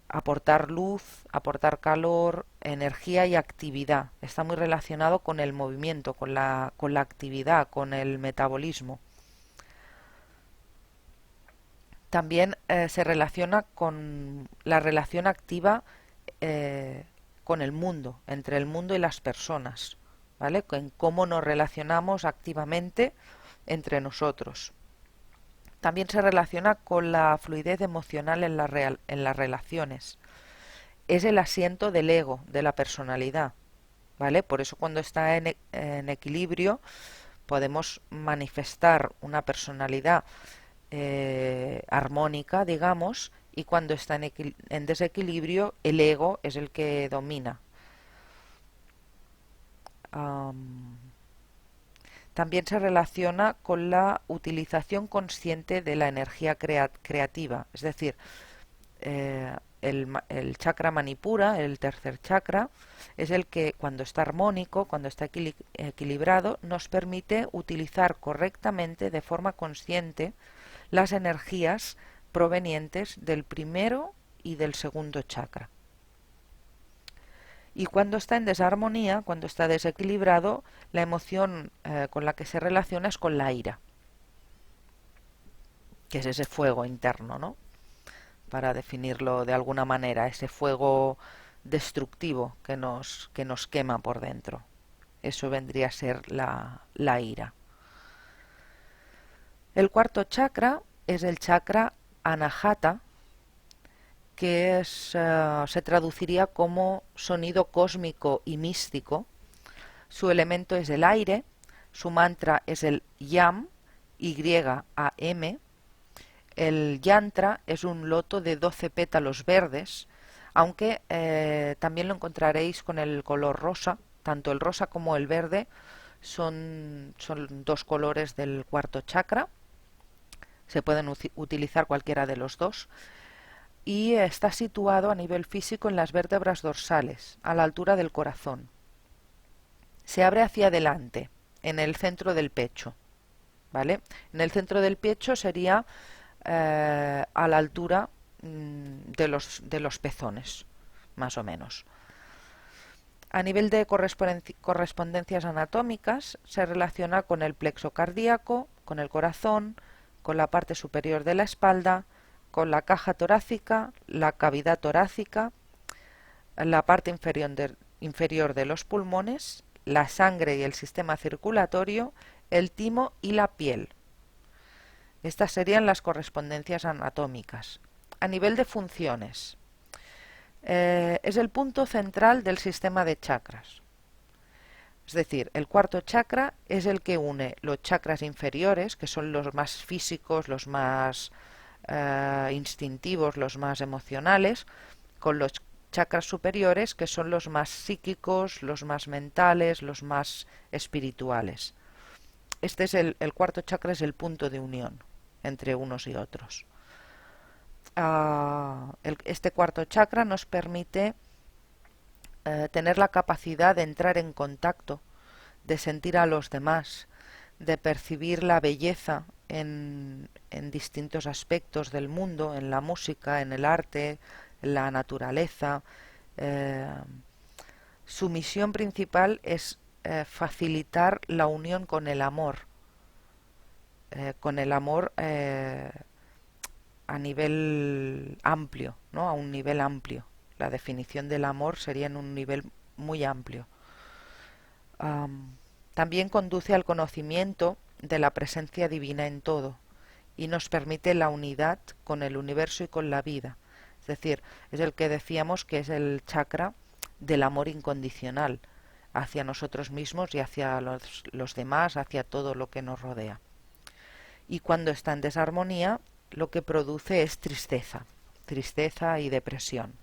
aportar luz, aportar calor, energía y actividad. Está muy relacionado con el movimiento, con la actividad, con el metabolismo. También se relaciona con la relación activa con el mundo, entre el mundo y las personas, ¿vale? En cómo nos relacionamos activamente entre nosotros. También se relaciona con la fluidez emocional en las relaciones. Es el asiento del ego, de la personalidad, ¿vale? Por eso cuando está en equilibrio podemos manifestar una personalidad armónica, digamos, y cuando está en desequilibrio el ego es el que domina. También se relaciona con la utilización consciente de la energía creativa, es decir, el chakra manipura, el tercer chakra, es el que cuando está armónico, cuando está equilibrado, nos permite utilizar correctamente, de forma consciente, las energías provenientes del primero y del segundo chakra. Y cuando está en desarmonía, cuando está desequilibrado, la emoción con la que se relaciona es con la ira, que es ese fuego interno, ¿no? Para definirlo de alguna manera, ese fuego destructivo que nos quema por dentro. Eso vendría a ser la ira. El cuarto chakra es el chakra Anahata, que se traduciría como sonido cósmico y místico. Su elemento es el aire, su mantra es el YAM, Y-A-M. El yantra es un loto de 12 pétalos verdes, aunque también lo encontraréis con el color rosa. Tanto el rosa como el verde son dos colores del cuarto chakra. Se pueden utilizar cualquiera de los dos. Y está situado a nivel físico en las vértebras dorsales, a la altura del corazón. Se abre hacia adelante, en el centro del pecho, ¿vale? En el centro del pecho sería a la altura de los pezones, más o menos. A nivel de correspondencias anatómicas, se relaciona con el plexo cardíaco, con el corazón, con la parte superior de la espalda, con la caja torácica, la cavidad torácica, la parte inferior de los pulmones, la sangre y el sistema circulatorio, el timo y la piel. Estas serían las correspondencias anatómicas. A nivel de funciones, es el punto central del sistema de chakras. Es decir, el cuarto chakra es el que une los chakras inferiores, que son los más físicos, los más instintivos, los más emocionales, con los chakras superiores, que son los más psíquicos, los más mentales, los más espirituales. Este es el cuarto chakra, es el punto de unión entre unos y otros. Este cuarto chakra nos permite tener la capacidad de entrar en contacto, de sentir a los demás, de percibir la belleza en distintos aspectos del mundo, en la música, en el arte, en la naturaleza. Su misión principal es facilitar la unión con el amor a nivel amplio, ¿no? A un nivel amplio. La definición del amor sería en un nivel muy amplio. También conduce al conocimiento de la presencia divina en todo y nos permite la unidad con el universo y con la vida. Es decir, es el que decíamos que es el chakra del amor incondicional hacia nosotros mismos y hacia los demás, hacia todo lo que nos rodea. Y cuando está en desarmonía, lo que produce es tristeza y depresión.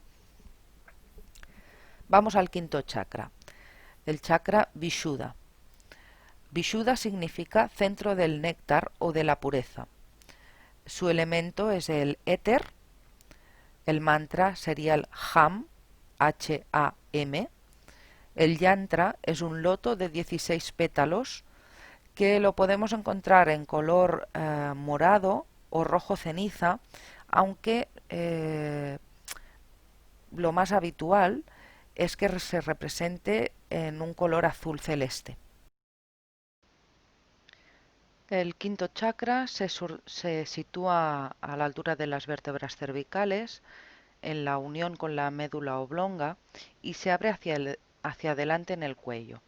Vamos al quinto chakra, el chakra Vishuddha. Vishuddha significa centro del néctar o de la pureza. Su elemento es el éter, el mantra sería el Ham, H-A-M. El yantra es un loto de 16 pétalos que lo podemos encontrar en color morado o rojo ceniza, aunque lo más habitual es que se represente en un color azul celeste. El quinto chakra se sitúa a la altura de las vértebras cervicales, en la unión con la médula oblonga y se abre hacia adelante en el cuello.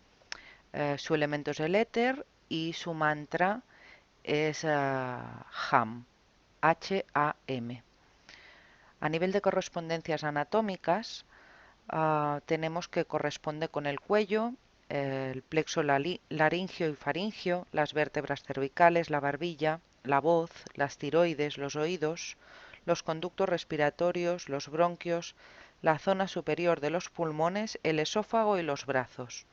Su elemento es el éter y su mantra es Ham, H-A-M. A nivel de correspondencias anatómicas, tenemos que corresponde con el cuello, el plexo laringio y faringio, las vértebras cervicales, la barbilla, la voz, las tiroides, los oídos, los conductos respiratorios, los bronquios, la zona superior de los pulmones, el esófago y los brazos.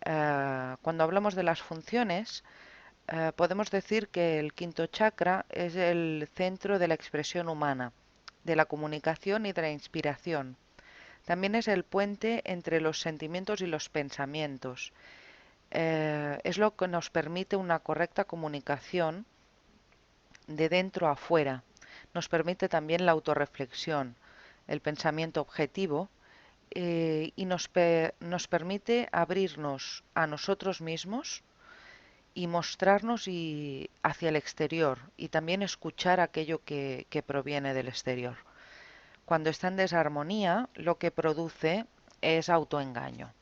Cuando hablamos de las funciones, podemos decir que el quinto chakra es el centro de la expresión humana, de la comunicación y de la inspiración. También es el puente entre los sentimientos y los pensamientos. Es lo que nos permite una correcta comunicación de dentro a fuera. Nos permite también la autorreflexión, el pensamiento objetivo y nos permite abrirnos a nosotros mismos y mostrarnos hacia el exterior y también escuchar aquello que proviene del exterior. Cuando está en desarmonía, lo que produce es autoengaño.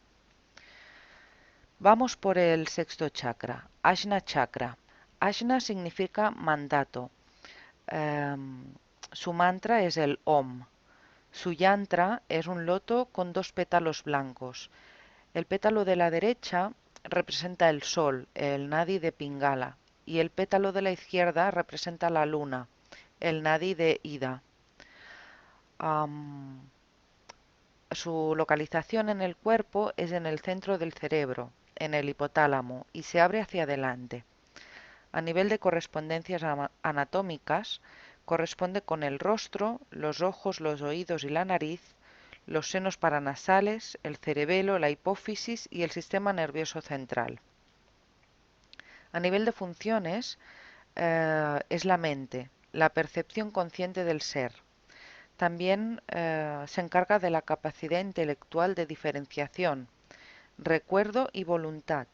Vamos por el sexto chakra, Ajna chakra. Ajna significa mandato. Su mantra es el Om. Su yantra es un loto con dos pétalos blancos. El pétalo de la derecha representa el sol, el nadi de Pingala, y el pétalo de la izquierda representa la luna, el nadi de Ida. Su localización en el cuerpo es en el centro del cerebro, en el hipotálamo, y se abre hacia adelante. A nivel de correspondencias anatómicas, corresponde con el rostro, los ojos, los oídos y la nariz, los senos paranasales, el cerebelo, la hipófisis y el sistema nervioso central. A nivel de funciones, es la mente, la percepción consciente del ser. También se encarga de la capacidad intelectual de diferenciación, recuerdo y voluntad.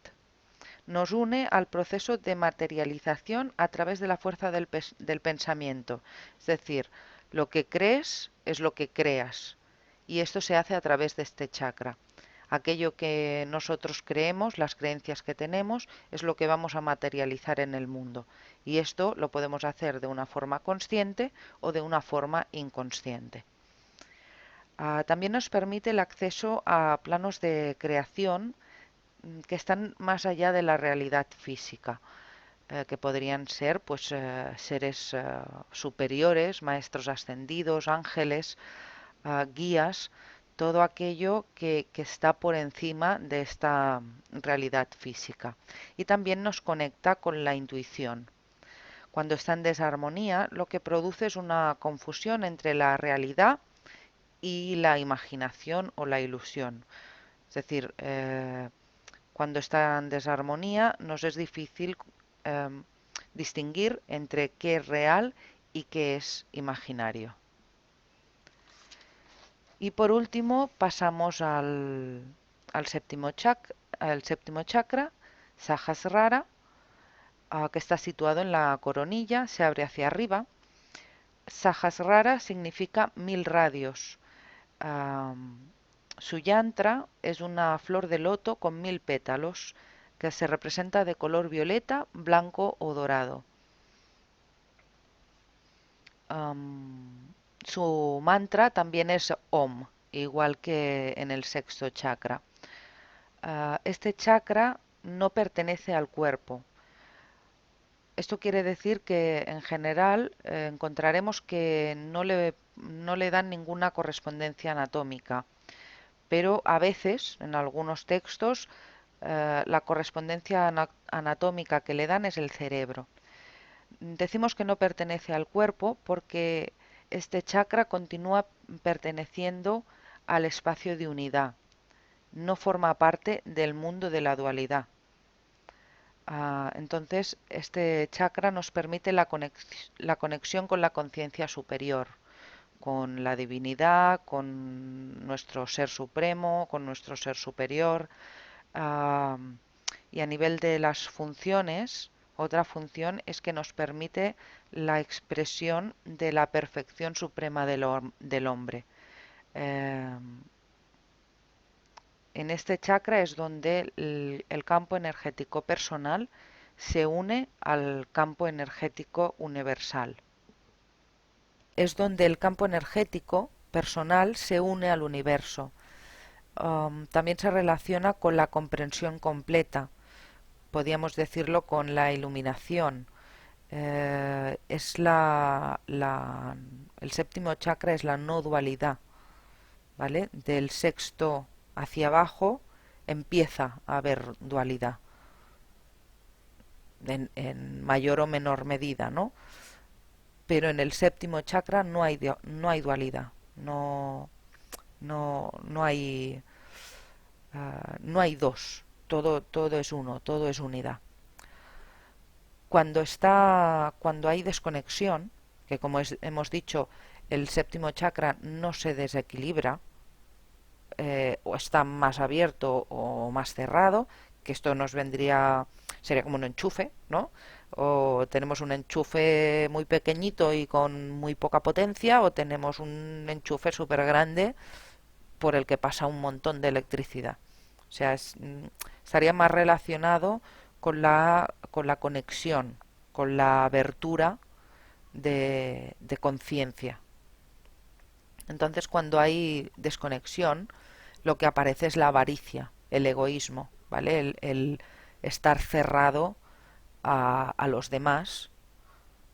Nos une al proceso de materialización a través de la fuerza del pensamiento. Es decir, lo que crees es lo que creas. Y esto se hace a través de este chakra. Aquello que nosotros creemos, las creencias que tenemos, es lo que vamos a materializar en el mundo. Y esto lo podemos hacer de una forma consciente o de una forma inconsciente. También nos permite el acceso a planos de creación que están más allá de la realidad física, que podrían ser pues seres superiores, maestros ascendidos, ángeles, guías, todo aquello que está por encima de esta realidad física. Y también nos conecta con la intuición. Cuando está en desarmonía, lo que produce es una confusión entre la realidad y la imaginación o la ilusión. Es decir, cuando está en desarmonía nos es difícil distinguir entre qué es real y qué es imaginario. Y por último pasamos al séptimo chakra, Sahasrara, que está situado en la coronilla, se abre hacia arriba. Sahasrara significa 1000 radios. Su yantra es una flor de loto con 1000 pétalos que se representa de color violeta, blanco o dorado. Su mantra también es Om, igual que en el sexto chakra. Este chakra no pertenece al cuerpo. Esto quiere decir que en general encontraremos que no le dan ninguna correspondencia anatómica, pero a veces en algunos textos la correspondencia anatómica que le dan es el cerebro. Decimos que no pertenece al cuerpo porque este chakra continúa perteneciendo al espacio de unidad, no forma parte del mundo de la dualidad. Entonces, este chakra nos permite la conexión con la conciencia superior, con la divinidad, con nuestro ser supremo, con nuestro ser superior. Y a nivel de las funciones, otra función es que nos permite la expresión de la perfección suprema del hombre. En este chakra es donde el campo energético personal se une al campo energético universal. Es donde el campo energético personal se une al universo. También se relaciona con la comprensión completa, podríamos decirlo con la iluminación. Es el séptimo chakra es la no dualidad, ¿vale? Del sexto hacia abajo empieza a haber dualidad, en mayor o menor medida, ¿no? Pero en el séptimo chakra no hay dualidad, no hay, no hay dos, todo es uno, todo es unidad. Cuando hay desconexión, que como hemos dicho, el séptimo chakra no se desequilibra, o está más abierto o más cerrado, que esto nos vendría, sería como un enchufe, ¿no? O tenemos un enchufe muy pequeñito y con muy poca potencia, o tenemos un enchufe súper grande por el que pasa un montón de electricidad. O sea, estaría más relacionado con la conexión, con la abertura de conciencia. Entonces, cuando hay desconexión, lo que aparece es la avaricia, el egoísmo, ¿vale? El estar cerrado a los demás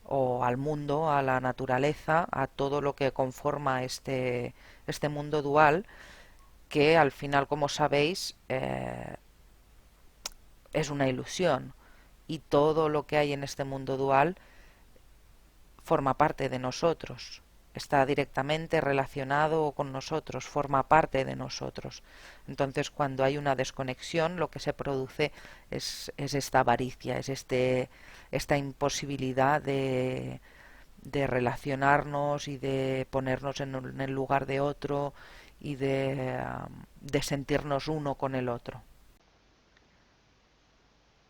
o al mundo, a la naturaleza, a todo lo que conforma este mundo dual, que al final, como sabéis, es una ilusión. Y todo lo que hay en este mundo dual forma parte de nosotros, está directamente relacionado con nosotros, forma parte de nosotros. Entonces, cuando hay una desconexión, lo que se produce es esta avaricia, es esta imposibilidad de relacionarnos y de ponernos en el lugar de otro y de sentirnos uno con el otro.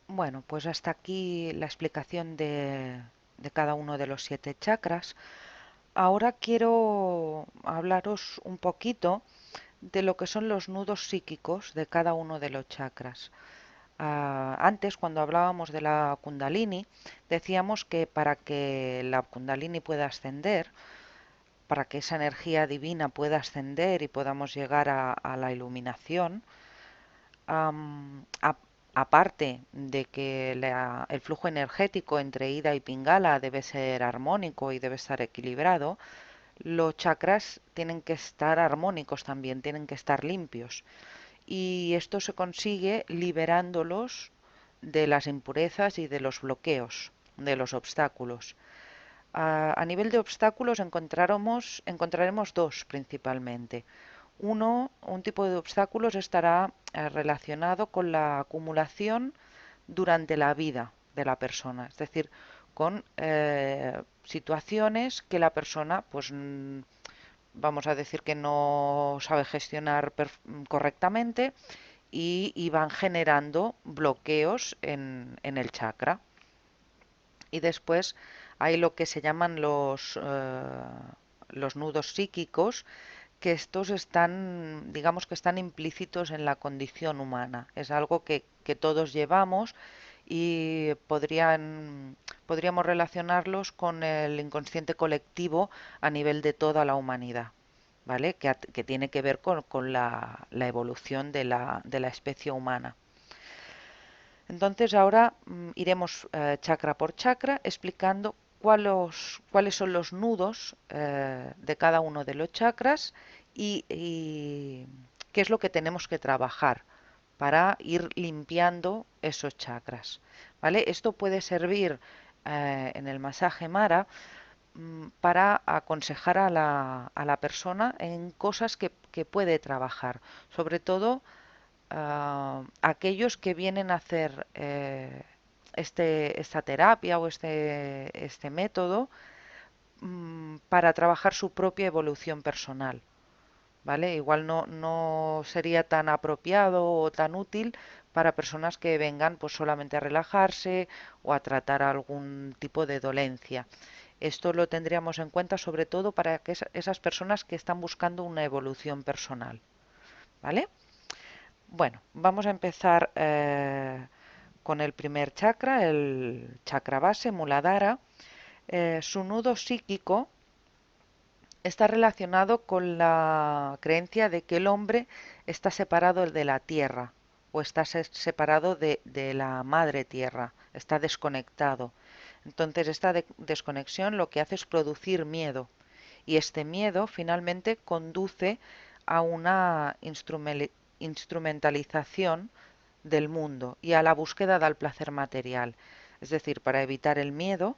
Bueno, pues hasta aquí la explicación de cada uno de los 7 chakras. Ahora quiero hablaros un poquito de lo que son los nudos psíquicos de cada uno de los chakras. Antes, cuando hablábamos de la Kundalini, decíamos que para que la Kundalini pueda ascender, para que esa energía divina pueda ascender y podamos llegar a la iluminación, a- aparte de que el flujo energético entre Ida y Pingala debe ser armónico y debe estar equilibrado, los chakras tienen que estar armónicos también, tienen que estar limpios. Y esto se consigue liberándolos de las impurezas y de los bloqueos, de los obstáculos. A nivel de obstáculos encontraremos dos principalmente. Un tipo de obstáculos estará relacionado con la acumulación durante la vida de la persona, es decir, con situaciones que la persona, pues vamos a decir que no sabe gestionar correctamente y van generando bloqueos en el chakra. Y después hay lo que se llaman los nudos psíquicos, que estos están, digamos que están implícitos en la condición humana. Es algo que todos llevamos y podríamos relacionarlos con el inconsciente colectivo a nivel de toda la humanidad, ¿vale? Que tiene que ver con la evolución de la especie humana. Entonces ahora iremos chakra por chakra explicando cuáles son los nudos de cada uno de los chakras y qué es lo que tenemos que trabajar para ir limpiando esos chakras. ¿Vale? Esto puede servir en el masaje Mara para aconsejar a la persona en cosas que puede trabajar, sobre todo aquellos que vienen a hacer esta terapia o este método para trabajar su propia evolución personal. ¿Vale? Igual no sería tan apropiado o tan útil para personas que vengan pues solamente a relajarse o a tratar algún tipo de dolencia. Esto lo tendríamos en cuenta sobre todo para que esas personas que están buscando una evolución personal. ¿Vale? Bueno, vamos a empezar con el primer chakra, el chakra base, Muladhara. Su nudo psíquico está relacionado con la creencia de que el hombre está separado de la tierra o está separado de la madre tierra, está desconectado. Entonces esta desconexión lo que hace es producir miedo y este miedo finalmente conduce a una instrumentalización del mundo y a la búsqueda del placer material. Es decir, para evitar el miedo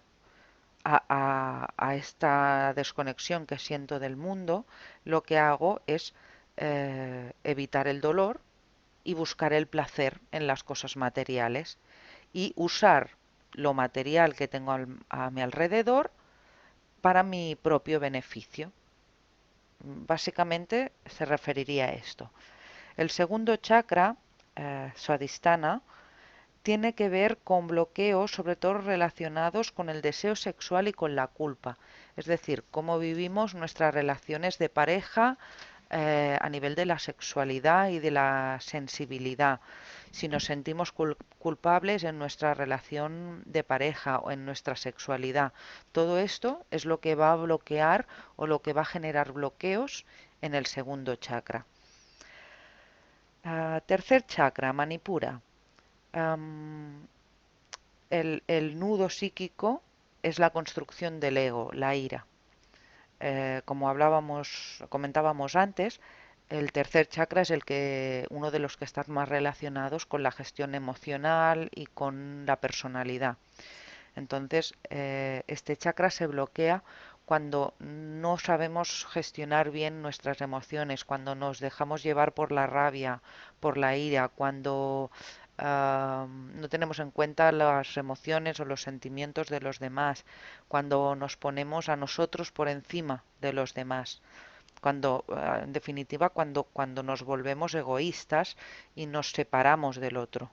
a esta desconexión que siento del mundo, lo que hago es evitar el dolor y buscar el placer en las cosas materiales y usar lo material que tengo a mi alrededor para mi propio beneficio. Básicamente se referiría a esto. El segundo chakra, Swadhisthana, tiene que ver con bloqueos, sobre todo relacionados con el deseo sexual y con la culpa. Es decir, cómo vivimos nuestras relaciones de pareja a nivel de la sexualidad y de la sensibilidad. Si nos sentimos culpables en nuestra relación de pareja o en nuestra sexualidad. Todo esto es lo que va a bloquear o lo que va a generar bloqueos en el segundo chakra. Tercer chakra, Manipura. Am, el nudo psíquico es la construcción del ego, la ira. Como comentábamos antes, el tercer chakra es uno de los que están más relacionados con la gestión emocional y con la personalidad. Entonces, este chakra se bloquea cuando no sabemos gestionar bien nuestras emociones, cuando nos dejamos llevar por la rabia, por la ira, cuando no tenemos en cuenta las emociones o los sentimientos de los demás, cuando nos ponemos a nosotros por encima de los demás, cuando, en definitiva, cuando nos volvemos egoístas y nos separamos del otro.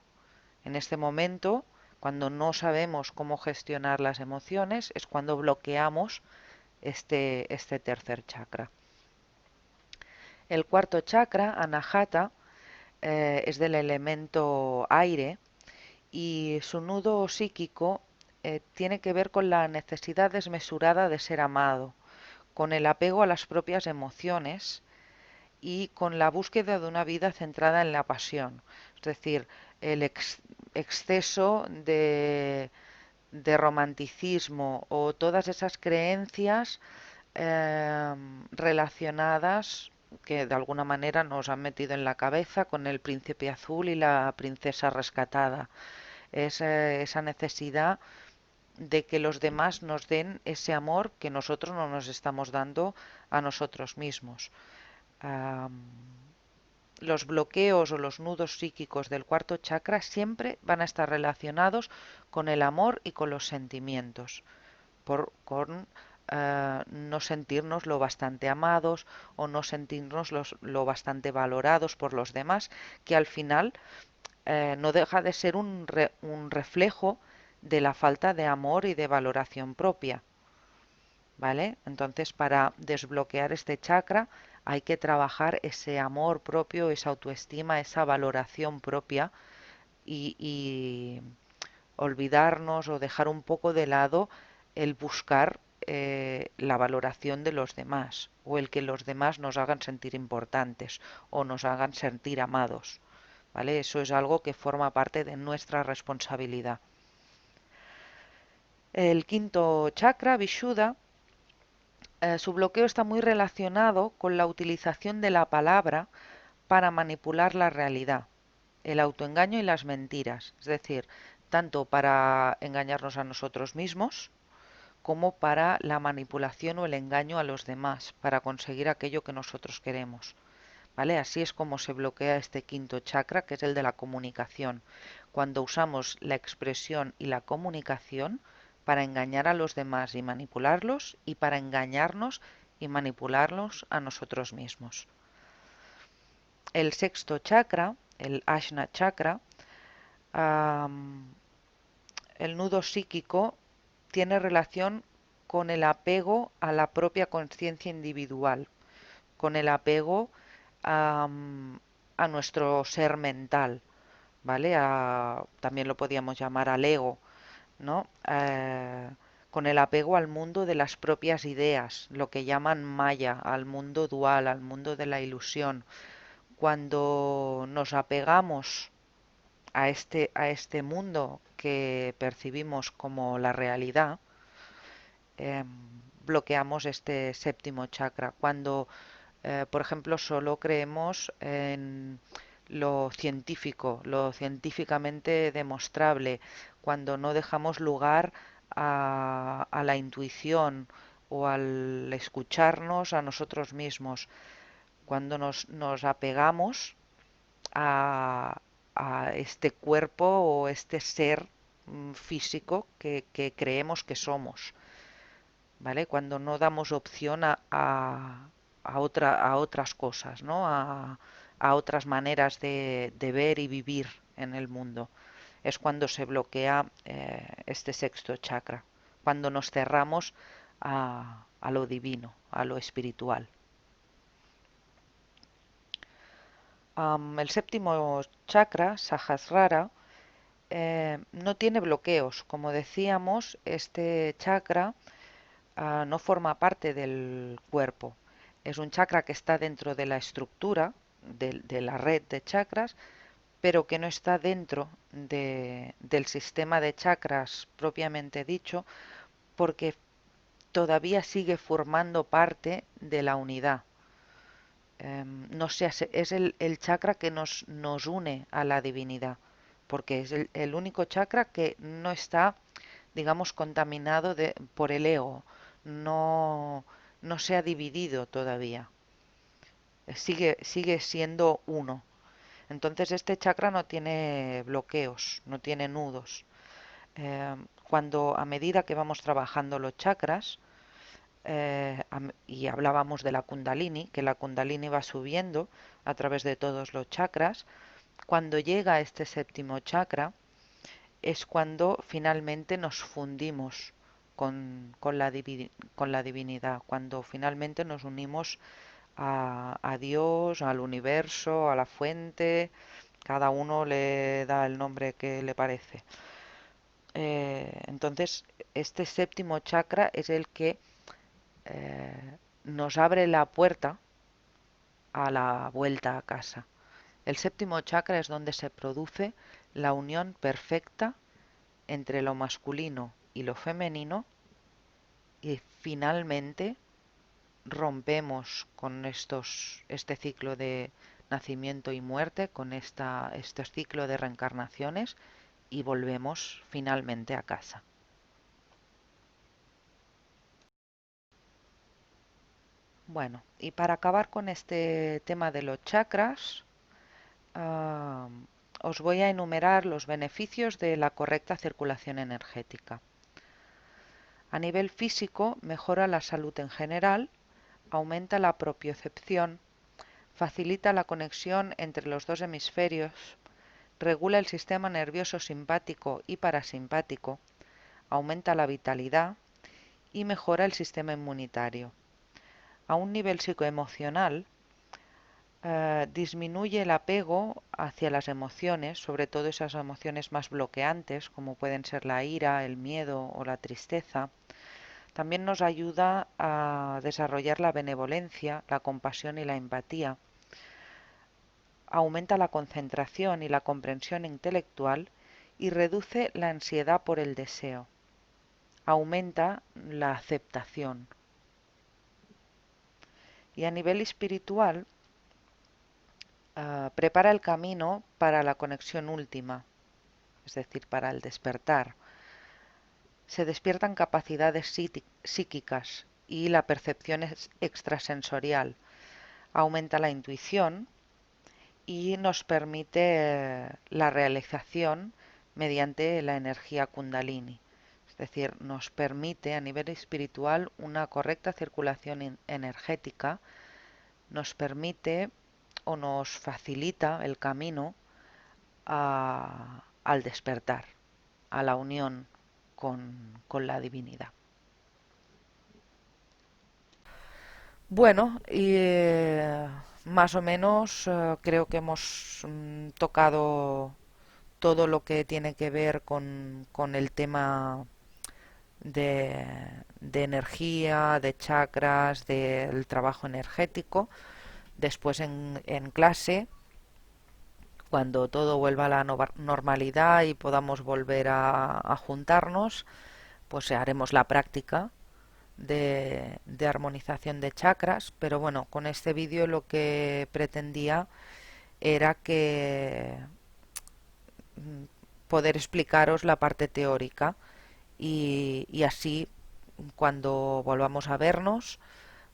En este momento, cuando no sabemos cómo gestionar las emociones, es cuando bloqueamos este tercer chakra. El cuarto chakra, Anahata, es del elemento aire y su nudo psíquico tiene que ver con la necesidad desmesurada de ser amado, con el apego a las propias emociones y con la búsqueda de una vida centrada en la pasión. Es decir, el exceso de romanticismo o todas esas creencias relacionadas que de alguna manera nos han metido en la cabeza con el príncipe azul y la princesa rescatada. Es esa necesidad de que los demás nos den ese amor que nosotros no nos estamos dando a nosotros mismos. Am, los bloqueos o los nudos psíquicos del cuarto chakra siempre van a estar relacionados con el amor y con los sentimientos, con no sentirnos lo bastante amados o no sentirnos lo bastante valorados por los demás, que al final no deja de ser un reflejo de la falta de amor y de valoración propia. ¿Vale? Entonces, para desbloquear este chakra hay que trabajar ese amor propio, esa autoestima, esa valoración propia y olvidarnos o dejar un poco de lado el buscar la valoración de los demás o el que los demás nos hagan sentir importantes o nos hagan sentir amados. ¿Vale? Eso es algo que forma parte de nuestra responsabilidad. El quinto chakra, Vishuddha, su bloqueo está muy relacionado con la utilización de la palabra para manipular la realidad, el autoengaño y las mentiras, es decir, tanto para engañarnos a nosotros mismos como para la manipulación o el engaño a los demás, para conseguir aquello que nosotros queremos. ¿Vale? Así es como se bloquea este quinto chakra, que es el de la comunicación, cuando usamos la expresión y la comunicación para engañar a los demás y manipularlos y para engañarnos y manipularlos a nosotros mismos. El sexto chakra, el Ajna chakra, el nudo psíquico tiene relación con el apego a la propia conciencia individual, con el apego a, a nuestro ser mental, ¿vale? También lo podíamos llamar al ego, ¿no? Con el apego al mundo de las propias ideas, lo que llaman Maya, al mundo dual, al mundo de la ilusión. Cuando nos apegamos a este mundo que percibimos como la realidad, bloqueamos este séptimo chakra. Cuando, por ejemplo, solo creemos en lo científico, lo científicamente demostrable, cuando no dejamos lugar a la intuición o al escucharnos a nosotros mismos, cuando nos apegamos a, a este cuerpo o este ser físico que creemos que somos, ¿vale? Cuando no damos opción a otras cosas, ¿no? A otras maneras de ver y vivir en el mundo. Es cuando se bloquea este sexto chakra, cuando nos cerramos a lo divino, a lo espiritual. El séptimo chakra, Sahasrara, no tiene bloqueos. Como decíamos, este chakra no forma parte del cuerpo. Es un chakra que está dentro de la estructura de la red de chakras, pero que no está dentro del sistema de chakras propiamente dicho, porque todavía sigue formando parte de la unidad. No sé, es el chakra que nos une a la divinidad, porque es el único chakra que no está, digamos, contaminado por el ego, no, no se ha dividido todavía, sigue siendo uno. Entonces este chakra no tiene bloqueos, no tiene nudos. Cuando a medida que vamos trabajando los chakras, y hablábamos de la Kundalini, que la Kundalini va subiendo a través de todos los chakras, cuando llega a este séptimo chakra es cuando finalmente nos fundimos con la divinidad, cuando finalmente nos unimos a Dios, al universo, a la fuente, cada uno le da el nombre que le parece. Entonces, este séptimo chakra es el que nos abre la puerta a la vuelta a casa. El séptimo chakra es donde se produce la unión perfecta entre lo masculino y lo femenino y finalmente rompemos con este ciclo de nacimiento y muerte, con este ciclo de reencarnaciones y volvemos finalmente a casa. Bueno, y para acabar con este tema de los chakras, ah, os voy a enumerar los beneficios de la correcta circulación energética. A nivel físico, mejora la salud en general, aumenta la propiocepción, facilita la conexión entre los dos hemisferios, regula el sistema nervioso simpático y parasimpático, aumenta la vitalidad y mejora el sistema inmunitario. A un nivel psicoemocional, disminuye el apego hacia las emociones, sobre todo esas emociones más bloqueantes, como pueden ser la ira, el miedo o la tristeza. También nos ayuda a desarrollar la benevolencia, la compasión y la empatía. Aumenta la concentración y la comprensión intelectual y reduce la ansiedad por el deseo. Aumenta la aceptación. Y a nivel espiritual, prepara el camino para la conexión última, es decir, para el despertar. Se despiertan capacidades psíquicas y la percepción extrasensorial. Aumenta la intuición y nos permite la realización mediante la energía kundalini. Es decir, nos permite a nivel espiritual una correcta circulación energética, nos permite o nos facilita el camino al despertar, a la unión con la divinidad. Bueno, y más o menos creo que hemos tocado todo lo que tiene que ver con el tema de, de energía, de chakras, del trabajo energético. Después en clase, cuando todo vuelva a la normalidad y podamos volver a juntarnos, pues haremos la práctica de armonización de chakras, pero bueno, con este vídeo lo que pretendía era que poder explicaros la parte teórica y así cuando volvamos a vernos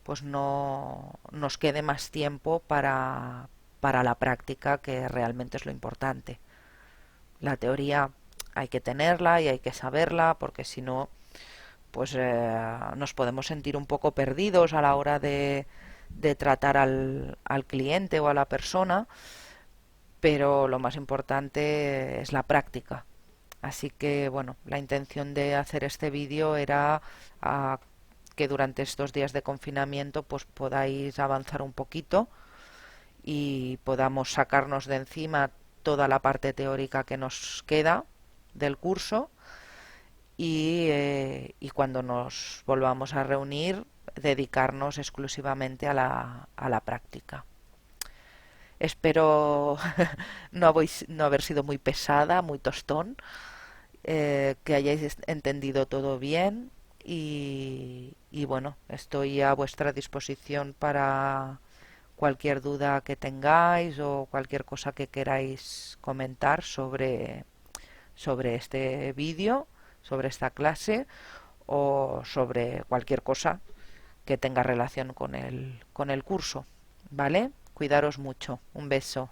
pues no nos quede más tiempo para la práctica, que realmente es lo importante. La teoría hay que tenerla y hay que saberla, porque si no, pues nos podemos sentir un poco perdidos a la hora de tratar al cliente o a la persona, pero lo más importante es la práctica. Así que bueno, la intención de hacer este vídeo era ah, que durante estos días de confinamiento pues podáis avanzar un poquito y podamos sacarnos de encima toda la parte teórica que nos queda del curso y cuando nos volvamos a reunir dedicarnos exclusivamente a la práctica. Espero no haber sido muy pesada, muy tostón, que hayáis entendido todo bien y bueno, estoy a vuestra disposición para cualquier duda que tengáis o cualquier cosa que queráis comentar sobre este vídeo, sobre esta clase o sobre cualquier cosa que tenga relación con con el curso. ¿Vale? Cuidaros mucho. Un beso.